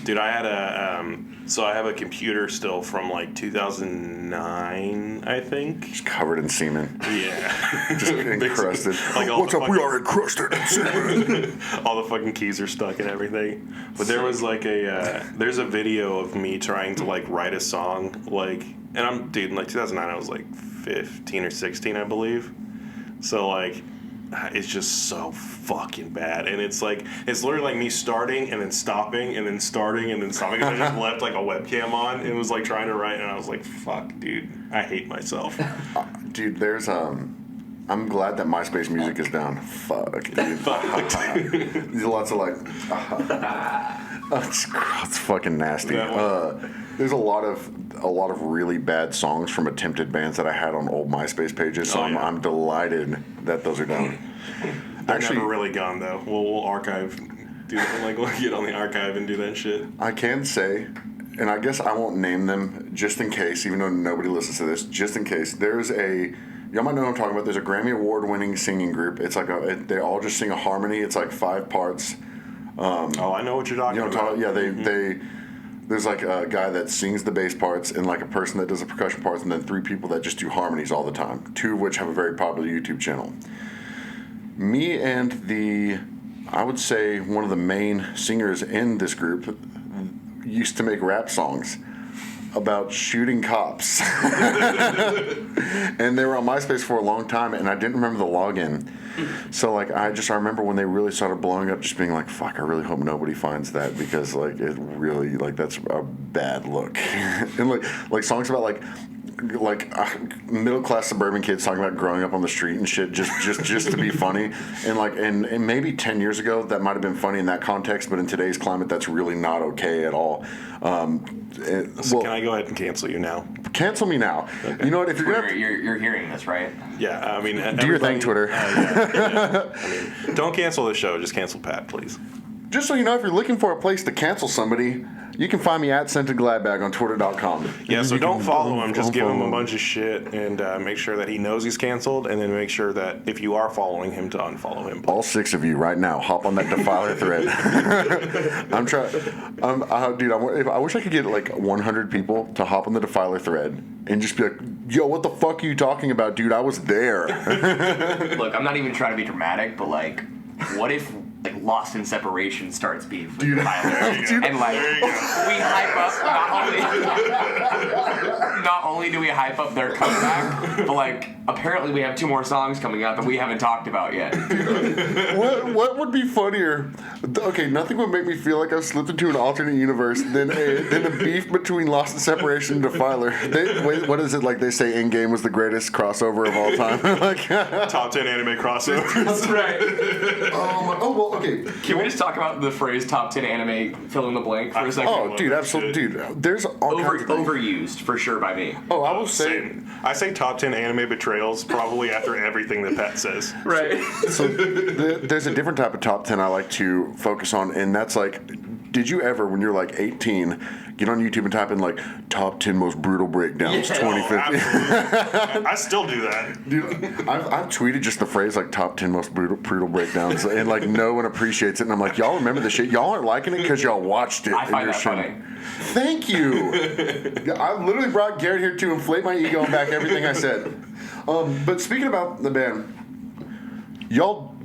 Dude, I had I have a computer still from like 2009, I think. Just covered in semen. Yeah. Just encrusted. Like what's up? We are encrusted in semen. All the fucking keys are stuck and everything. But there was like there's a video of me trying to like write a song, like, and in like 2009 I was like 15 or 16, I believe. So like, is just so fucking bad. And it's literally like me starting and then stopping and then starting and then stopping. I just left like a webcam on and was like trying to write, and I was like, fuck, dude, I hate myself. Dude, there's I'm glad that MySpace music is down. Fuck, dude. Fuck. There's lots of like, it's fucking nasty. There's a lot of really bad songs from attempted bands that I had on old MySpace pages. So I'm delighted that those are down. They're never really gone though. We'll archive, we'll get on the archive and do that shit. I can say, and I guess I won't name them just in case, even though nobody listens to this, just in case. There's y'all might know what I'm talking about. There's a Grammy Award-winning singing group. It's like they all just sing a harmony. It's like 5 parts. I know what you're talking about. There's like a guy that sings the bass parts and like a person that does the percussion parts, and then 3 people that just do harmonies all the time. 2 of which have a very popular YouTube channel. Me and I would say one of the main singers in this group used to make rap songs about shooting cops. And they were on MySpace for a long time, and I didn't remember the login. So like I remember when they really started blowing up, just being like, fuck, I really hope nobody finds that, because like it really, like, that's a bad look. And like songs about like middle class suburban kids talking about growing up on the street and shit, just to be funny. And like and maybe 10 years ago that might have been funny in that context, but in today's climate that's really not okay at all. So can I go ahead and cancel you now? Cancel me now. Okay. You know what? If you're hearing this, right? Yeah, I mean, do your thing, Twitter. Yeah. I mean, don't cancel the show. Just cancel Pat, please. Just so you know, if you're looking for a place to cancel somebody, you can find me at ScentedGladbag on Twitter.com. Yeah, so don't follow him. Just give him a bunch of shit and make sure that he knows he's canceled, and then make sure that if you are following him, to unfollow him. All 6 of you right now, hop on that Defiler thread. I'm trying. Dude, I wish I could get like 100 people to hop on the Defiler thread and just be like, yo, what the fuck are you talking about, dude? I was there. Look, I'm not even trying to be dramatic, but like, what if like Lost in Separation starts beef with Tyler, and like we hype up not only do we hype up their comeback, but like apparently we have 2 more songs coming out that we haven't talked about yet. What would be funnier? Okay, nothing would make me feel like I've slipped into an alternate universe than a beef between Lost in Separation and Defiler. What is it like they say? Endgame was the greatest crossover of all time. Like top 10 anime crossovers. That's right. Well, okay. Can we just talk about the phrase "top 10 anime fill in the blank" for a second? Oh, dude, absolutely, dude. There's all kinds of things. Overused for sure by me. Oh, I will say. I say top 10 anime betrayals probably after everything that Pat says. Right. So there's a different type of top 10 I like to focus on, and that's like, did you ever, when you're like 18, get on YouTube and type in like top 10 most brutal breakdowns 2015? I still do that. Dude, I've tweeted just the phrase like top 10 most brutal breakdowns, and like no one appreciates it, and I'm like, y'all remember the shit? Y'all aren't liking it because y'all watched it. I find that funny. Thank you. I literally brought Garrett here to inflate my ego and back everything I said. But speaking about the band, y'all,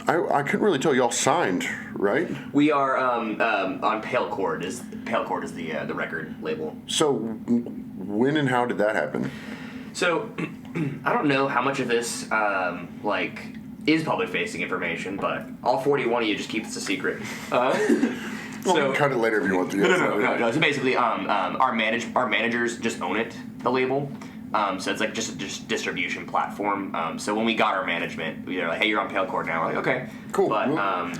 I couldn't really tell. Y'all signed, right? We are on Pale Chord. Pale Chord is the record label. So when and how did that happen? So I don't know how much of this is public facing information, but all 41 of you just keep this a secret. Well, you can cut it later if you want to. No. So basically, our managers just own it, the label. So it's like just a distribution platform. So when we got our management, we were like, "Hey, you're on Pale Chord now." We're like, "Okay, cool." I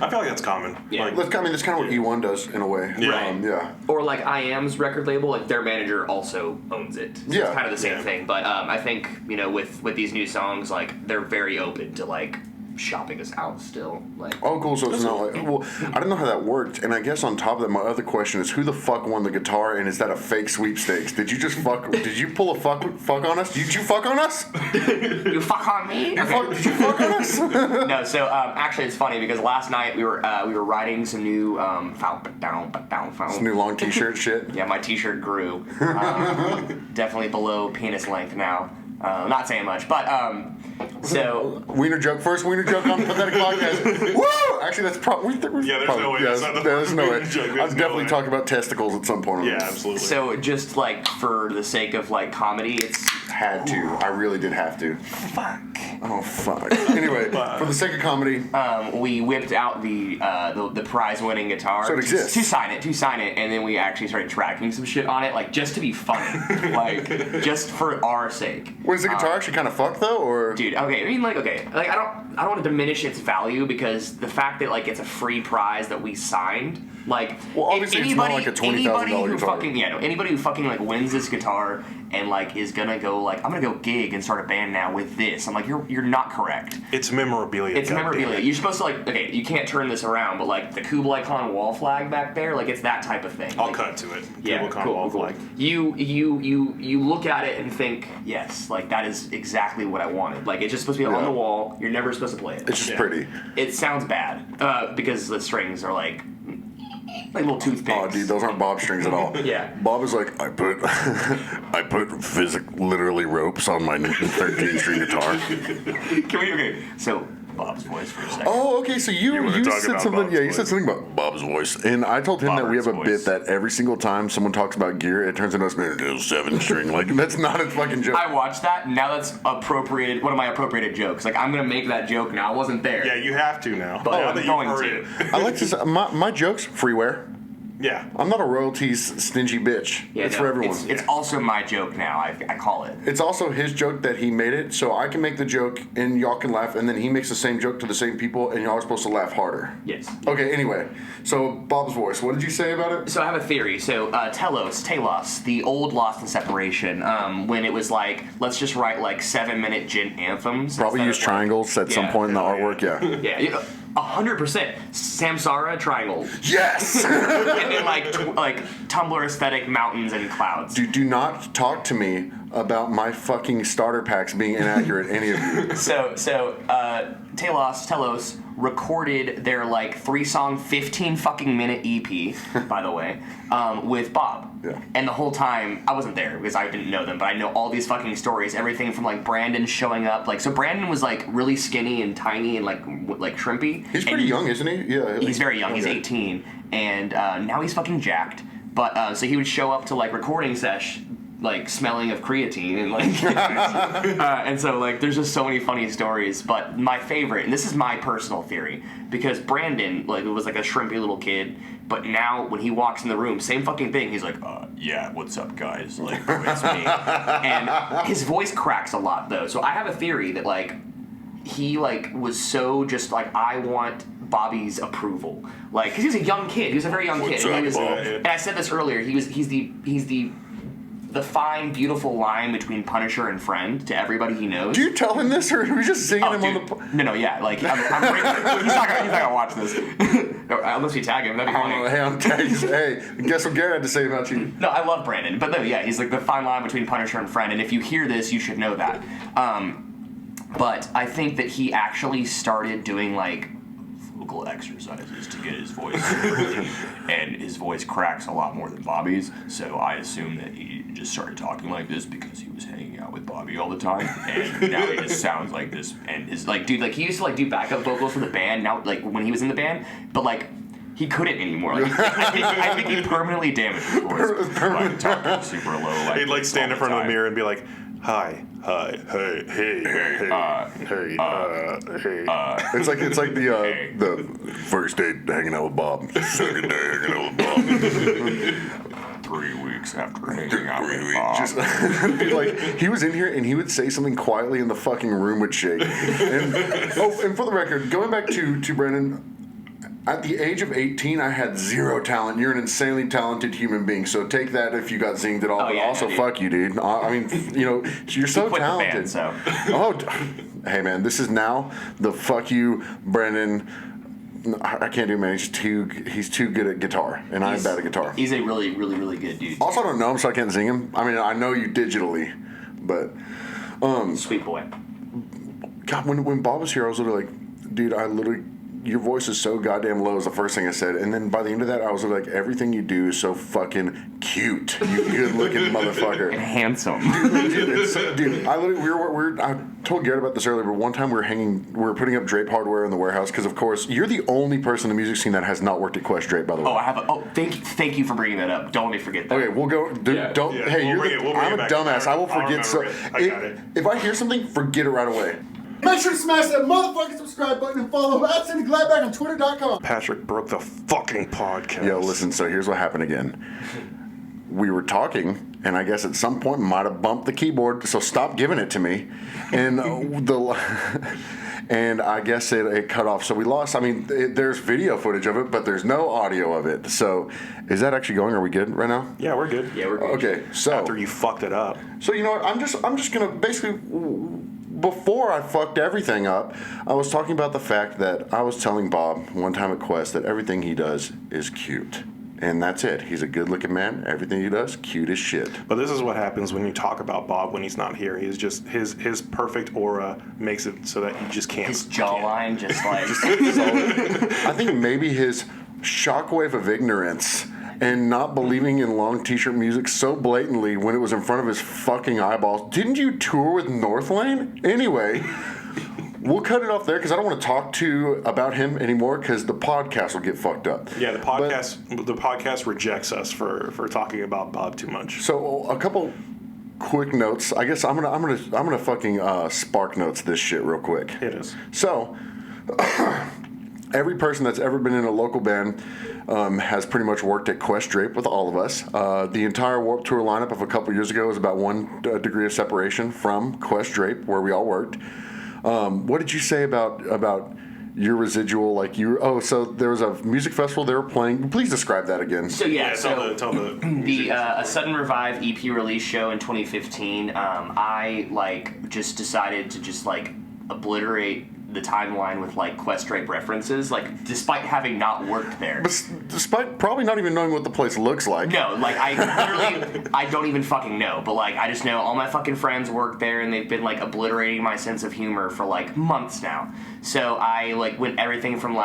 But feel like that's common. Yeah. That's kind of what E1 does in a way. Yeah. Right. Yeah. Or like IAM's record label, like their manager also owns it. So Yeah. it's kind of the same thing. But I think with these new songs, like they're very open to like shopping us out still. Like, Oh, cool. So it's not like, well, I don't know how that worked. And I guess on top of that, my other question is, who the fuck won the guitar, and is that a fake sweepstakes? Did you just fuck? Did you pull a fuck on us? Did you fuck on us? you fuck on me? Did you fuck on us? No. So actually, it's funny because last night we were writing some new Some new long T-shirt shit. Yeah, my T-shirt grew. Definitely below penis length now. Not saying much, but so Wiener joke first. Wiener joke on Pathetic Podcast. Woo! Actually, that's probably. Yeah, there's no way. Yeah, That's not the there's no way. wiener joke. There's I'll no definitely way. talk about testicles at some point. Yeah, absolutely. so just like for the sake of like comedy, it's Had to. I really did have to. Fuck. Oh, fuck. Anyway, for the sake of comedy, We whipped out the prize-winning guitar. So it exists. To sign it, and then we actually started tracking some shit on it, like, just to be funny. Like, just for our sake. was the guitar actually kind of fucked, though, or? Dude, okay, I mean, like, I don't want to diminish its value because the fact that, like, it's a free prize that we signed, like, Well, obviously it's not like a $20,000 guitar. Anybody who fucking, like, wins this guitar and, like, is gonna go, like, I'm gonna go gig and start a band now with this. I'm like, you're not correct. It's memorabilia. It's memorabilia. You're supposed to, like, okay, you can't turn this around, but, like, the Kublai Khan wall flag back there, like, it's that type of thing. I'll like, cut to it. Yeah, Kublai Khan cool, wall cool. flag. You look at it and think, yes, like, that is exactly what I wanted. Like, it's just supposed to be on the wall. You're never supposed to play it. It's just pretty. It sounds bad because the strings are, like little toothpicks. Oh, dude, those aren't Bob strings at all. Yeah. Bob is like, I put literally ropes on my 13-string guitar. Okay, so Bob's voice for a second. Oh, okay. So you wanna talk said about something. Bob's Yeah, you voice? said something about Bob's voice, and I told him that we have a Robert's bit voice. that every single time someone talks about gear, it turns into us being a 7-string. Like that's not a fucking joke. I watched that. Now that's appropriated. One of my appropriated jokes. Like I'm gonna make that joke now. I wasn't there. Yeah, you have to now. But now I'm that going you've heard to. I like to say my jokes freeware. Yeah. I'm not a royalties stingy bitch. Yeah, it's no, for everyone. It's also my joke now. I call it. It's also his joke that he made it, so I can make the joke and y'all can laugh, and then he makes the same joke to the same people, and y'all are supposed to laugh harder. Yes. Okay, anyway, so Bob's voice, what did you say about it? So I have a theory. So Telos, the old Lost in Separation, when it was like, let's just write like 7-minute gin anthems. Probably instead use of, like- triangles at some Yeah. point in the artwork, yeah. Yeah, 100%. Samsara triangle, Yes! and then like Tumblr aesthetic mountains and clouds. Do not talk to me about my fucking starter packs being inaccurate, any of you. So Telos recorded their like 3-song, 15 fucking minute EP, by the way, with Bob. Yeah. And the whole time, I wasn't there because I didn't know them, but I know all these fucking stories. Everything from like Brandon showing up, like so Brandon was like really skinny and tiny and like shrimpy. He's pretty young, isn't he? Yeah. He's very young. He's Okay. 18, and now he's fucking jacked. But so he would show up to like recording sesh, like smelling of creatine and like, and so like there's just so many funny stories. But my favorite, and this is my personal theory, because Brandon like was like a shrimpy little kid, but now when he walks in the room, same fucking thing. He's like, yeah, what's up, guys? Like it's me, and his voice cracks a lot though. So I have a theory that like he like was so just like I want Bobby's approval, like because he was a young kid. He was a very young What's kid. up, And, he was, Bob? and I said this earlier. He's the fine, beautiful line between Punisher and friend to everybody he knows. Do you tell him this, or are we just singing Oh, him dude. on the... No, yeah, like he's not gonna watch this unless we tag him. That'd be funny. Hey, I'm telling you, hey, guess what Garrett had to say about you? No, I love Brandon, but no, yeah, he's like the fine line between Punisher and friend. And if you hear this, you should know that. But I think that he actually started doing like vocal exercises to get his voice really, and his voice cracks a lot more than Bobby's. So I assume that he just started talking like this because he was hanging out with Bobby all the time, and now he just sounds like this. And his like, dude, like he used to like do backup vocals for the band. Now, like when he was in the band, but like. He couldn't anymore. Like, I think he permanently damaged his voice by talking super low. Like, He'd like stand in all the front of the time. mirror and be like, hi, hey. It's like the first day hanging out with Bob, second day hanging out with Bob. 3 weeks after hanging out with Really, Bob. just like he was in here and he would say something quietly and the fucking room would shake. And for the record, going back to Brandon, at the age of 18, I had zero talent. You're an insanely talented human being, so take that if you got zinged at all. Oh, but yeah, also, no, dude. fuck you, dude. I mean, you know, you're so quit the talented. band, so. Hey man, this is now the fuck you, Brandon. I can't do it, man. He's too good at guitar, and I'm bad at guitar. He's a really, really, really good dude. Also, I don't know him, so I can't sing him. I mean, I know you digitally, but Sweet boy. God, when Bob was here, I was literally like, dude, I literally your voice is so goddamn low is the first thing I said. And then by the end of that, I was like, everything you do is so fucking cute. You good-looking motherfucker. And handsome. Dude, I literally, I told Garrett about this earlier, but one time we were putting up drape hardware in the warehouse because, of course, you're the only person in the music scene that has not worked at Quest Drape, by the way. Oh, I have. Thank you for bringing that up. Don't let me forget that. Okay, we'll go. Dude, Yeah. don't. Yeah, Hey, I'm a dumbass. I will I'll forget. So remember it. I got it. if I hear something, forget it right away. Make sure to smash that motherfucking subscribe button and follow at Cindy Gladback on Twitter.com. Patrick broke the fucking podcast. Yo, listen. So here's what happened again. We were talking, and I guess at some point might have bumped the keyboard. So stop giving it to me, and and I guess it cut off. So we lost. I mean, there's video footage of it, but there's no audio of it. So is that actually going? Are we good right now? Yeah, we're good. Yeah, we're good. Okay. So After you fucked it up. So you know what? I'm just gonna basically. Before I fucked everything up, I was talking about the fact that I was telling Bob one time at Quest that everything he does is cute. And that's it. He's a good-looking man. Everything he does, cute as shit. But this is what happens when you talk about Bob when he's not here. He's just his perfect aura makes it so that you just can't. His jawline just like. I think maybe his shockwave of ignorance and not believing in long t-shirt music so blatantly when it was in front of his fucking eyeballs. Didn't you tour with Northlane? Anyway, we'll cut it off there because I don't want to talk about him anymore because the podcast will get fucked up. Yeah, the podcast rejects us for talking about Bob too much. So a couple quick notes. I guess I'm gonna fucking spark notes this shit real quick. It is. So every person that's ever been in a local band has pretty much worked at Quest Drape with all of us. The entire Warped Tour lineup of a couple years ago was about 1 degree of separation from Quest Drape, where we all worked. What did you say about your residual? Like so there was a music festival they were playing. Please describe that again. So yeah, tell the A Sudden Revive EP release show in 2015. I just decided to just obliterate the timeline with Quest Drape references, despite having not worked there. But despite probably not even knowing what the place looks like. No, I don't even fucking know. But I just know all my fucking friends work there, and they've been obliterating my sense of humor for months now. So I went everything from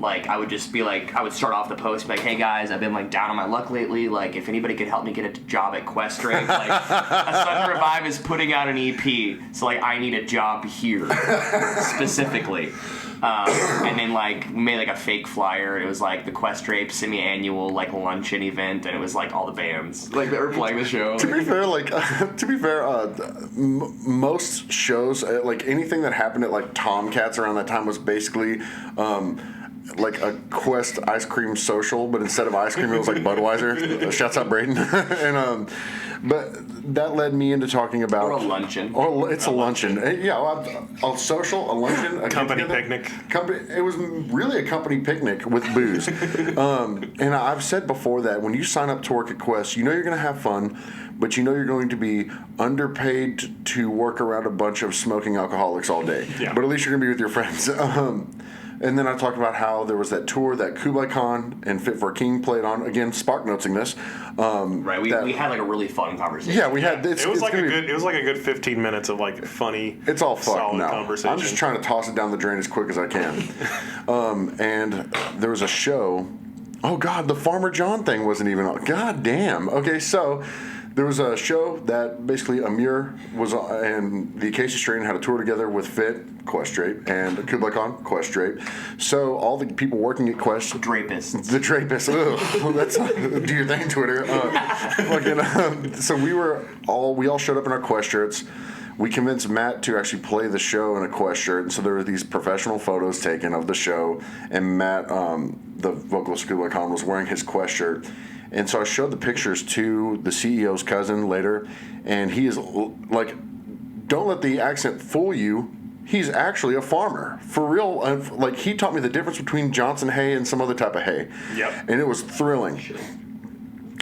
I would just be I would start off the post, be hey guys, I've been down on my luck lately. If anybody could help me get a job at Quest Drape, A Sudden Revive is putting out an EP, so I need a job here specifically. And then made a fake flyer. It was the Quest Drape semi-annual luncheon event, and it was all the bands that were playing the show. To be fair, most shows anything that happened at Tomcats around that time was basically. A Quest ice cream social, but instead of ice cream, it was Budweiser. Shouts out Braden. And but that led me into talking about Or a luncheon. Or it's a luncheon. Yeah, a social, a luncheon, a company picnic. It was really a company picnic with booze. And I've said before that when you sign up to work at Quest, you know you're going to have fun, but you know you're going to be underpaid to work around a bunch of smoking alcoholics all day. Yeah. But at least you're going to be with your friends. And then I talked about how there was that tour that Kublai Khan and Fit for a King played on. Again, spark noting this. Right, we had a really fun conversation. Yeah, we had. It was a good 15 minutes of funny. It's all fucked solid now. Conversation. I'm just trying to toss it down the drain as quick as I can. And there was a show. Oh God, the Farmer John thing wasn't even on. God damn. Okay, so. There was a show that basically Amir was on, and the Acacia Strain had a tour together with Fit, Quest Drape, and Kublai Khan, Quest Drape. So all the people working at Quest... Drapists. The Drapists. Ugh. That's do your thing, Twitter. So we all showed up in our Quest shirts. We convinced Matt to actually play the show in a Quest shirt, and so there were these professional photos taken of the show, and Matt, the vocalist Kublai Khan, was wearing his Quest shirt. And so I showed the pictures to the CEO's cousin later, and he is don't let the accent fool you. He's actually a farmer. For real. He taught me the difference between Johnson hay and some other type of hay. Yep. And it was thrilling.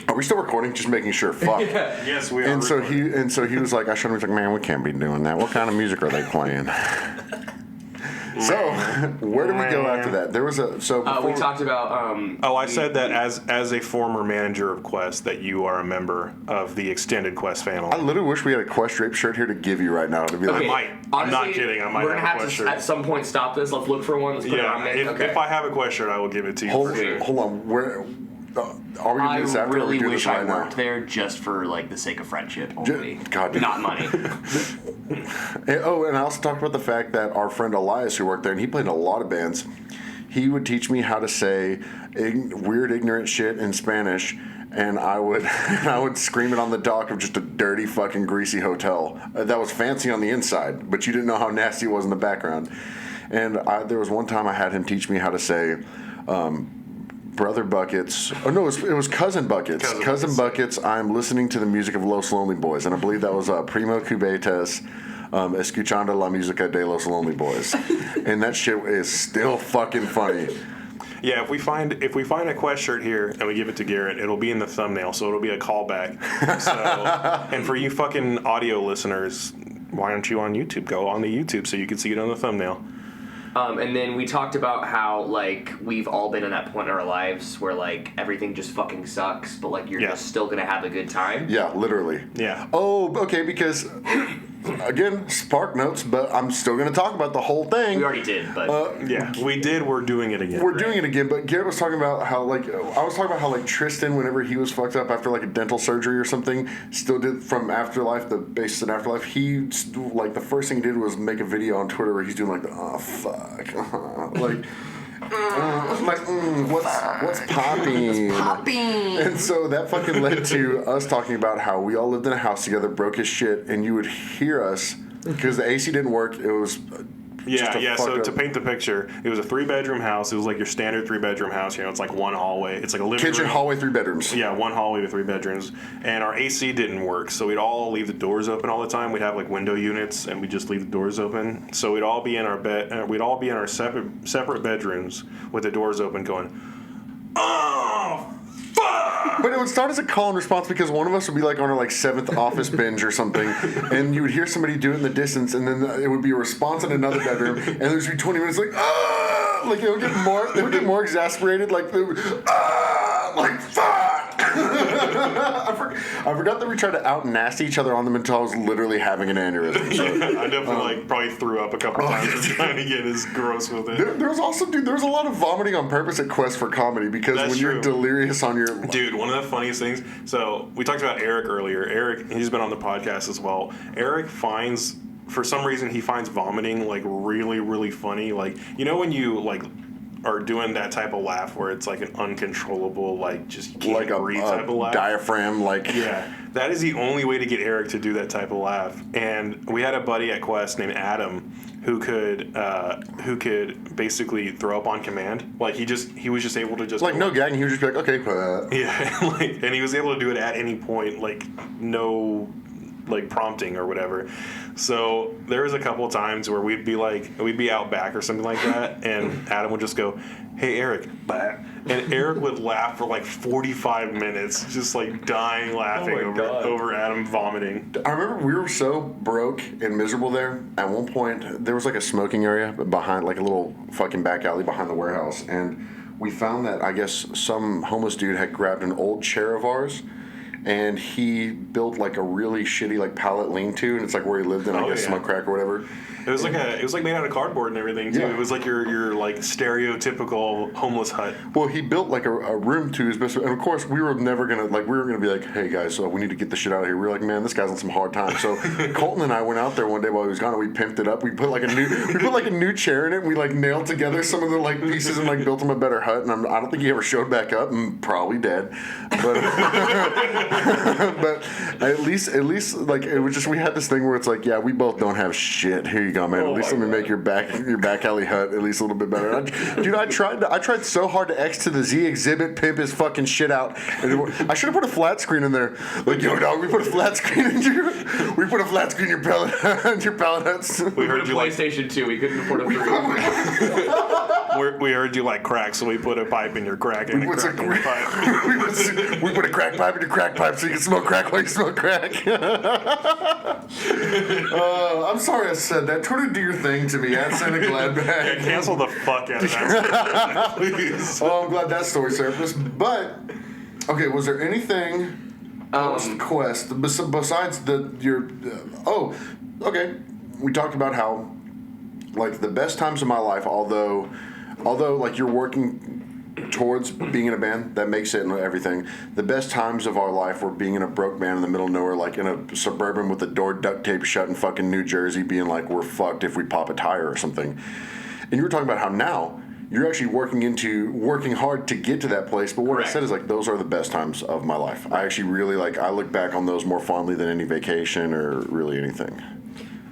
Are we still recording? Just making sure. Fuck. Yeah. Yes, we are. And so he was like, I showed him, he's like, man, we can't be doing that. What kind of music are they playing? So, where did we go after that? There was a we talked about. I said that as a former manager of Quest, that you are a member of the extended Quest family. I literally wish we had a Quest drape shirt here to give you right now. To be I like, might. I'm not kidding. I might We're gonna have a have Quest to shirt. at some point stop this. Let's look for one. Let's put it on there. If I have a Quest shirt, I will give it to you. hold on. Where are we gonna do this after? really or we do wish this right I now? worked there just for like the sake of friendship only, God, dude. not money. And I also talked about the fact that our friend Elias, who worked there, and he played in a lot of bands, he would teach me how to say weird, ignorant shit in Spanish, and I would scream it on the dock of just a dirty, fucking greasy hotel that was fancy on the inside, but you didn't know how nasty it was in the background. And there was one time I had him teach me how to say. Brother Buckets. Oh no, it was Cousin Buckets. Cousin Buckets. I'm listening to the music of Los Lonely Boys, and I believe that was Primo Cubetes, escuchando la música de Los Lonely Boys, and that shit is still fucking funny. Yeah, if we find a Quest shirt here and we give it to Garrett, it'll be in the thumbnail, so it'll be a callback. So, and for you fucking audio listeners, why aren't you on YouTube? Go on the YouTube so you can see it on the thumbnail. And then we talked about how, like, we've all been in that point in our lives where, like, everything just fucking sucks, but, like, you're just still gonna have a good time. Yeah, literally. Yeah. Oh, okay, because, again, spark notes, but I'm still going to talk about the whole thing. We already did, but... Yeah, we did. We're doing it again. We're doing it again, but Garrett was talking about how, like, I was talking about how, like, Tristan, whenever he was fucked up after, like, a dental surgery or something, still did from Afterlife, the basis in Afterlife, he, like, the first thing he did was make a video on Twitter where he's doing, like, oh, fuck. Like... what's popping? And so that fucking led to us talking about how we all lived in a house together, broke his shit, and you would hear us because the AC didn't work. It was So to paint the picture, it was a 3-bedroom house. It was like your standard 3-bedroom house. You know, it's like one hallway. It's like a living kitchen, room. hallway, 3 bedrooms. Yeah, one hallway with 3 bedrooms, and our AC didn't work, so we'd all leave the doors open all the time. We'd have like window units, and we'd just leave the doors open. So we'd all be in our bed. We'd all be in our separate bedrooms with the doors open, going, "Oh, fuck!" But it would start as a call and response because one of us would be like on our like 7th office binge or something, and you would hear somebody do it in the distance, and then it would be a response in another bedroom, and there would be 20 minutes like, ah, like it would get more. They would get more exasperated, like, like fuck. I forgot that we tried to out nasty each other on them until I was literally having an aneurysm. So. I definitely probably threw up a couple times trying to get as gross with it. There was also, dude, there was a lot of vomiting on purpose at Quest for Comedy because That's when true. you're delirious on your... Dude, one of the funniest things, so we talked about Eric earlier. Eric, he's been on the podcast as well. Eric finds, for some reason, he finds vomiting like really, really funny. Like, you know when you like are doing that type of laugh where it's like an uncontrollable, like just you can't like breathe type of laugh? Diaphragm, like... Yeah, that is the only way to get Eric to do that type of laugh. And we had a buddy at Quest named Adam who could basically throw up on command. Like he was just able to just Like no gagging, he would just be like, okay, yeah, like, and he was able to do it at any point, like no like prompting or whatever. So there was a couple of times where we'd be out back or something like that, and Adam would just go, "Hey Eric," and Eric would laugh for like 45 minutes, just like dying laughing over Adam vomiting. I remember we were so broke and miserable there. At one point, there was like a smoking area behind, like a little fucking back alley behind the warehouse, and we found that I guess some homeless dude had grabbed an old chair of ours. And he built like a really shitty like pallet lean-to, and it's like where he lived in, I guess, smoke crack or whatever. It was like made out of cardboard and everything too. Yeah. It was like your like stereotypical homeless hut. Well, he built like a room to his best, and of course we were gonna be like, hey guys, so we need to get the shit out of here. We were like, man, this guy's on some hard times. So Colton and I went out there one day while he was gone, and we pimped it up. We put like a new chair in it. And we like nailed together some of the like pieces and like built him a better hut. And I don't think he ever showed back up, and probably dead. But but at least like it was just, we had this thing where it's like, yeah, we both don't have shit. Here you go, man. At least let me make your back alley hut at least a little bit better. I tried so hard to X to the Z exhibit, pimp his fucking shit out. And I should have put a flat screen in there. Like, yo, dog, we put a flat screen in your pallet huts. We heard you PlayStation 2. We couldn't afford a 3. We heard you like crack, so we put a pipe in your crack and a crack in your pipe. We put a crack pipe in your crack pipe so you can smoke crack while you smoke crack. I'm sorry I said that. Twitter, do your thing to me at Santa Gladbag. Yeah, cancel the fuck out of that, please. Oh, I'm glad that story surfaced. But okay, was there anything quest besides okay, we talked about how like the best times of my life, although like you're working towards being in a band, that makes it and everything, the best times of our life were being in a broke band in the middle of nowhere, like in a suburban with the door duct tape shut in fucking New Jersey, being like we're fucked if we pop a tire or something. And you were talking about how now you're actually working hard to get to that place. But what Correct. I said is like those are the best times of my life. I actually really I look back on those more fondly than any vacation or really anything.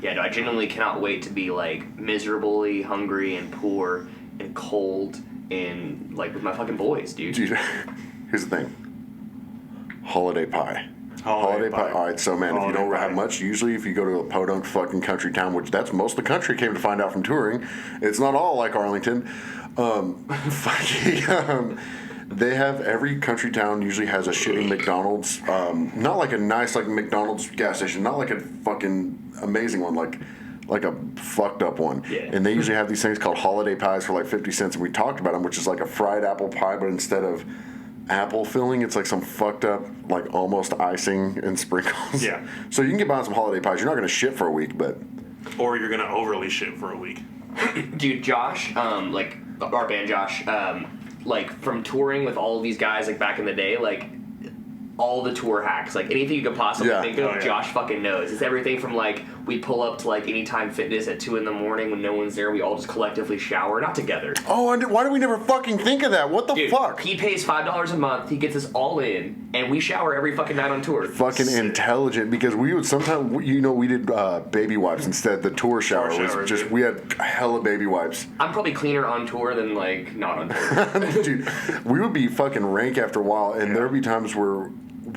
Yeah, no, I genuinely cannot wait to be like miserably hungry and poor and cold and like with my fucking boys, dude. Dude, here's the thing. Holiday pie. Holiday pie. All right, so man, if you don't Holiday have pie. much, usually if you go to a podunk fucking country town, which that's most of the country came to find out from touring, it's not all like Arlington. They have every country town usually has a shitty McDonald's, not like a nice like McDonald's gas station, not like a fucking amazing one, like a fucked up one. Yeah. And they usually have these things called holiday pies for like 50 cents, and we talked about them, which is like a fried apple pie, but instead of apple filling, it's like some fucked up like almost icing and sprinkles. Yeah. So you can get by on some holiday pies. You're not gonna shit for a week, but Or you're gonna overly shit for a week. Dude, Josh, like our band Josh, like from touring with all of these guys like back in the day, like all the tour hacks, like anything you could possibly Yeah. think of, Oh, yeah. Josh fucking knows. It's everything from like we pull up to like Anytime Fitness at 2 a.m. when no one's there. We all just collectively shower, not together. why did we never fucking think of that? What the Dude, fuck? he pays $5 a month. He gets us all in, and we shower every fucking night on tour. Fucking intelligent, because we would sometimes, we did baby wipes instead. The tour shower was shower, just, dude. we had hella baby wipes. I'm probably cleaner on tour than like not on tour. Dude, we would be fucking rank after a while, and there would be times where,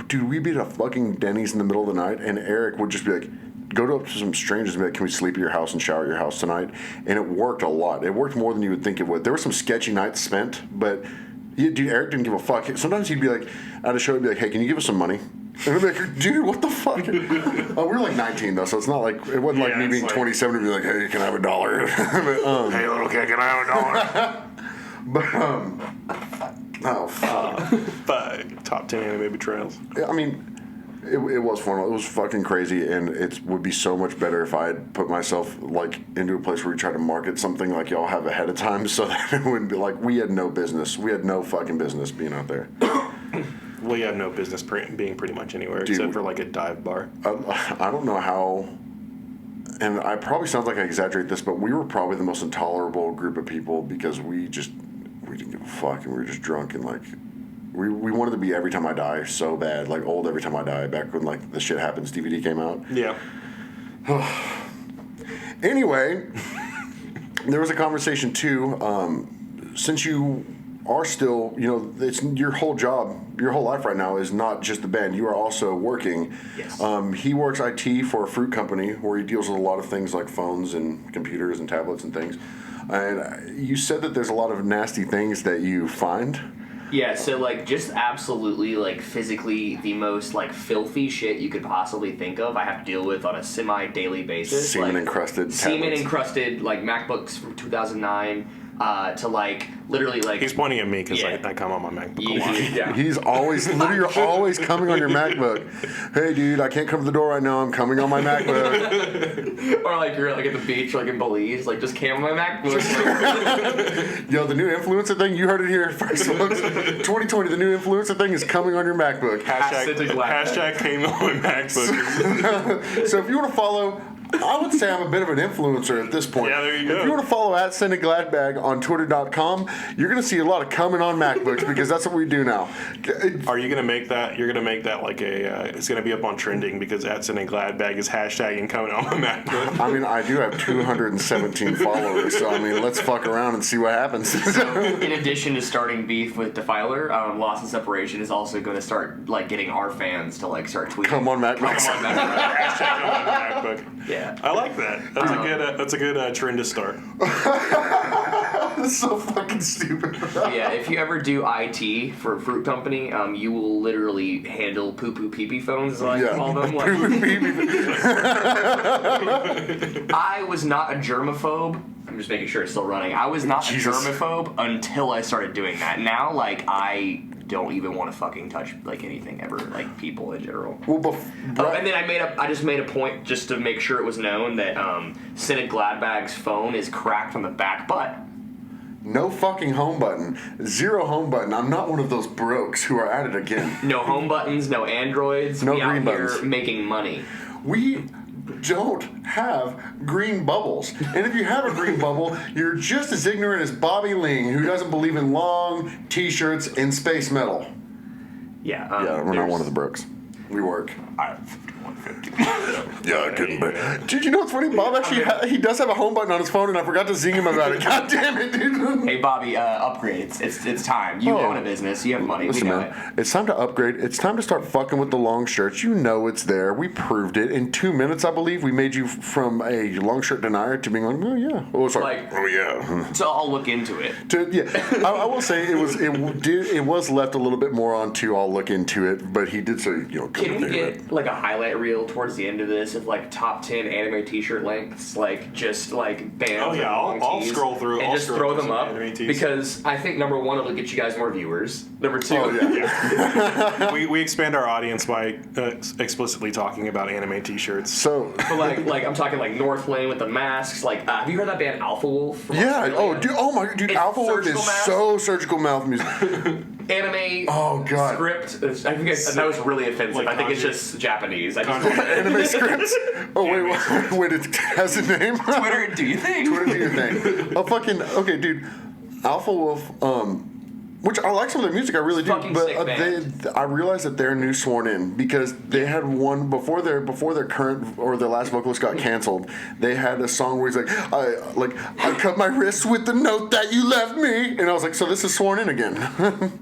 dude, we'd be at a fucking Denny's in the middle of the night, and Eric would just be like, go up to some strangers and be like, can we sleep at your house and shower at your house tonight? And it worked a lot. It worked more than you would think it would. There were some sketchy nights spent, but dude, Eric didn't give a fuck. Sometimes he'd be like, at a show, he'd be like, hey, can you give us some money? And I'd be like, dude, what the fuck? We were like 19, though, so it's not like, it wasn't like Yeah, me it's being like- 27 to be like, hey, can I have $1? But, Hey, little kid, can I have oh, fuck. But top 10 anime betrayals. I mean, it was fun. It was fucking crazy, and it would be so much better if I had put myself like into a place where we tried to market something like y'all have ahead of time, so that it wouldn't be like we had no business. We had no fucking business being out there. Well, you have no business being pretty much anywhere except for like a dive bar. I don't know how, and I probably sounds like I exaggerate this, but we were probably the most intolerable group of people because we didn't give a fuck, and we were just drunk and like. We wanted to be Every Time I Die so bad, like old Every Time I Die, back when like the Shit Happens DVD came out. Yeah. Anyway, there was a conversation too. Since you are still, it's your whole job, your whole life right now is not just the band. You are also working. Yes. He works IT for a fruit company where he deals with a lot of things like phones and computers and tablets and things. And you said that there's a lot of nasty things that you find. Yeah, so like just absolutely like physically the most like filthy shit you could possibly think of I have to deal with on a semi-daily basis. Semen like, encrusted semen tablets. encrusted like MacBooks from 2009 to like literally like He's pointing at me because Yeah. I come on my MacBook a lot. yeah. He's always, literally, you're always coming on your MacBook. Hey, dude, I can't come to the door right now. I'm coming on my MacBook. Or like you're like at the beach, like in Belize, like just came on my MacBook. Yo, the new influencer thing, you heard it here first, folks. 2020, the new influencer thing is coming on your MacBook. Hashtag came on my MacBook. So if you want to follow, I would say I'm a bit of an influencer at this point. Yeah, there you go. If you want to follow at Send a Gladbag on Twitter.com, you're going to see a lot of coming on MacBooks because that's what we do now. Are you gonna make that? You're gonna make that like a. It's gonna be up on trending because Edson and Gladbag is hashtagging coming on my MacBook. I mean, I do have 217 followers, so I mean, let's fuck around and see what happens. In addition to starting beef with Defiler, Lost and Separation is also going to start like getting our fans to like start tweeting. Come on, MacBooks. Come on, MacBook. Hashtag come on my MacBook. Yeah. I like that. That's a good trend to start. That's so fucking stupid. Yeah, if you ever do IT for a fruit company, you will literally handle poo-poo pee-pee phones, as I like to call them. Like, I was not a germaphobe. I'm just making sure it's still running. I was not a germaphobe until I started doing that. Now, like, I don't even want to fucking touch like anything ever, like people in general. Well, and then I just made a point just to make sure it was known that Synod Gladbag's phone is cracked on the back butt. no fucking home button. Zero home button. I'm not one of those brokes who are at it again. No home buttons, no Androids. No we green out buttons. here making money. We don't have green bubbles. And if you have a green bubble, you're just as ignorant as Bobby Ling, who doesn't believe in long t-shirts and space metal. Yeah. Yeah, we're not one of the brooks. We work. I'm 5150. Yeah, I couldn't. But dude, you know what's funny? Bob actually he does have a home button on his phone, and I forgot to zing him about it. God damn it, dude. Hey, Bobby, upgrades. It's time. You own a business. You have money. Listen, we know man, it's time to upgrade. It's time to start fucking with the long shirts. You know it's there. We proved it. In 2 minutes, I believe, we made you from a long shirt denier to being like, oh, yeah. Oh, sorry. Like, oh, yeah. So I'll look into it. I will say it was left a little bit more on to I'll look into it, but he did say, Can we get like a highlight reel towards the end of this of like top 10 anime t-shirt lengths, like just like bands? Oh yeah, I'll scroll through and just throw them up anime tees. because I think number one it'll get you guys more viewers. Number two, we expand our audience by explicitly talking about anime t-shirts. So, but like I'm talking like Northlane with the masks. Like, have you heard that band Alpha Wolf? From yeah. Australia? Oh, dude. Oh my, dude. It's Alpha Wolf is surgical mask. so surgical mouth music. Anime Oh, God. script. I think that was really offensive. Like I think it's kanji. just Japanese. I just Anime scripts. Oh wait, it has a name. Twitter, do you think? Twitter, do your thing. Oh fucking okay, dude. Alpha Wolf. Which I like some of their music, I really do. Fucking But sick band. I realized that they're new sworn in because they had one before their current or their last vocalist got canceled. They had a song where he's like, I cut my wrists with the note that you left me, and I was like, so this is sworn in again.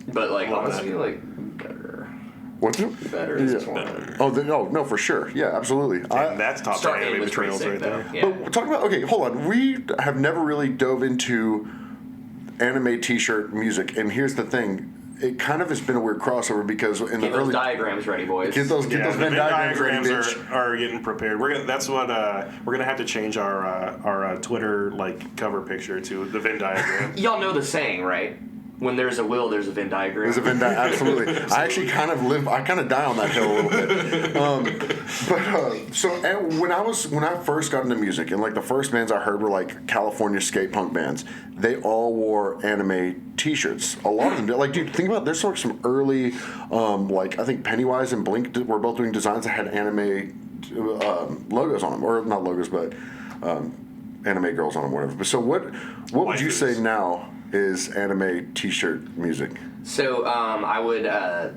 But like honestly, like better. What's it? Better is sworn in. Oh, no, for sure. Yeah, absolutely. That's top 10 Start name anime was pretty betrayals sick right though. there. Yeah. But we're talking about okay, hold on. We have never really dove into anime t-shirt music, and here's the thing. It kind of has been a weird crossover because in Get the those early diagrams ready, boys. get those The Venn diagrams ready, bitch. are getting prepared. That's what we're gonna have to change our Twitter like cover picture to the Venn diagram. Y'all know the saying, right? When there's a will, there's a Venn diagram. There's a Venn diagram, absolutely. I actually kind of die on that hill a little bit. So when I first got into music, and like the first bands I heard were like California skate punk bands, they all wore anime t-shirts. A lot of them did. Like, dude, think about it. There's sort of some early, like I think Pennywise and Blink were both doing designs that had anime logos on them, or not logos, but anime girls on them, whatever. But so what would you Waifus. say now is anime t-shirt music? So I would I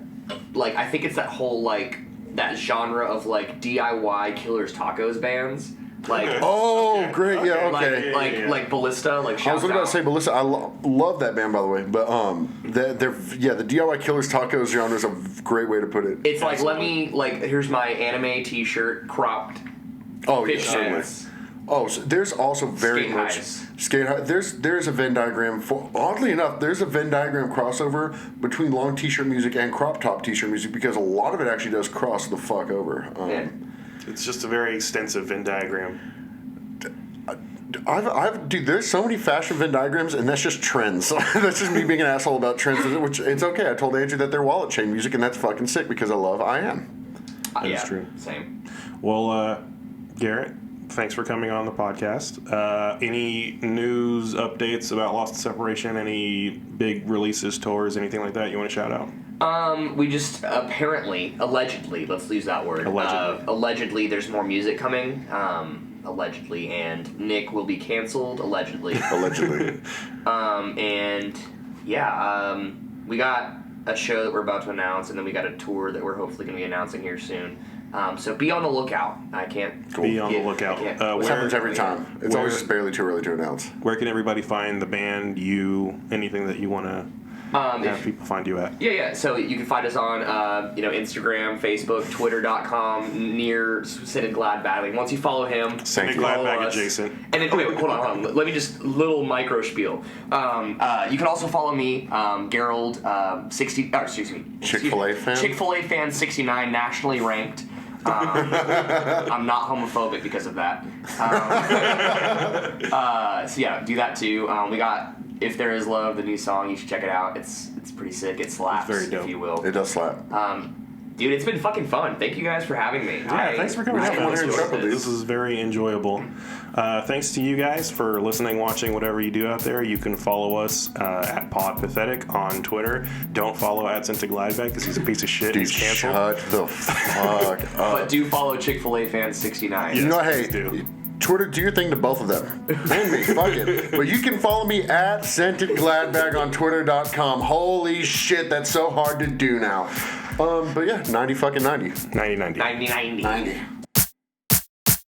think it's that whole like that genre of like DIY Killers Tacos bands. Like Oh, great! Yeah, okay. like Ballista, like I was shouts looking about out. to say Ballista. I love that band, by the way. But the DIY Killers Tacos genre is a great way to put it. It's like here's my anime T-shirt cropped. Oh yeah, fish certainly. heads. Oh, so there's also very Skate much highs. skate high. There's a Venn diagram for oddly enough. There's a Venn diagram crossover between long T-shirt music and crop top T-shirt music because a lot of it actually does cross the fuck over. Yeah. It's just a very extensive Venn diagram. Dude, there's so many fashion Venn diagrams, and that's just trends. That's just me being an asshole about trends, which it's okay. I told Andrew that they're wallet chain music, and that's fucking sick because I love I Am. That is Yeah, true. Same. Well, Garrett, thanks for coming on the podcast. Any news updates about Lost in Separation? Any big releases, tours, anything like that you want to shout out? We just allegedly, let's use that word. Allegedly, there's more music coming. Allegedly, and Nick will be canceled. Allegedly. Allegedly. We got a show that we're about to announce, and then we got a tour that we're hopefully going to be announcing here soon. So be on the lookout. I can't Be on the lookout. This happens every time. It's always just barely too early to announce. Where can everybody find the band, you, anything that you want to have people find you at? Yeah. So you can find us on, Instagram, Facebook, Twitter.com, near Sid Gladbag. Once you folloll him, Sid follow Gladbag us. adjacent. And then, hold on. Let me just little micro spiel. You can also follow me, Garrett, Chick-fil-A fan? Chick-fil-A fan 69, nationally ranked. I'm not homophobic because of that. So yeah, do that too. We got If There Is Love, the new song. You should check it out. It's pretty sick. It slaps, It's very dope. if you will. It does slap. Dude, it's been fucking fun. Thank you guys for having me. Yeah, thanks for coming out. This is very enjoyable. Thanks to you guys for listening, watching, whatever you do out there. You can follow us at Pod Pathetic on Twitter. Don't follow @Senta Gladbag because he's a piece of shit. Dude, He's canceled. shut the fuck up. But do follow Chick-fil-A fan 69. You know, Yes, hey, do. Twitter, do your thing to both of them. And me, fuck it. But you can follow me at Scented Gladbag on Twitter.com. Holy shit, that's so hard to do now. But yeah, 90 fucking 90. 90-90. 90. 90.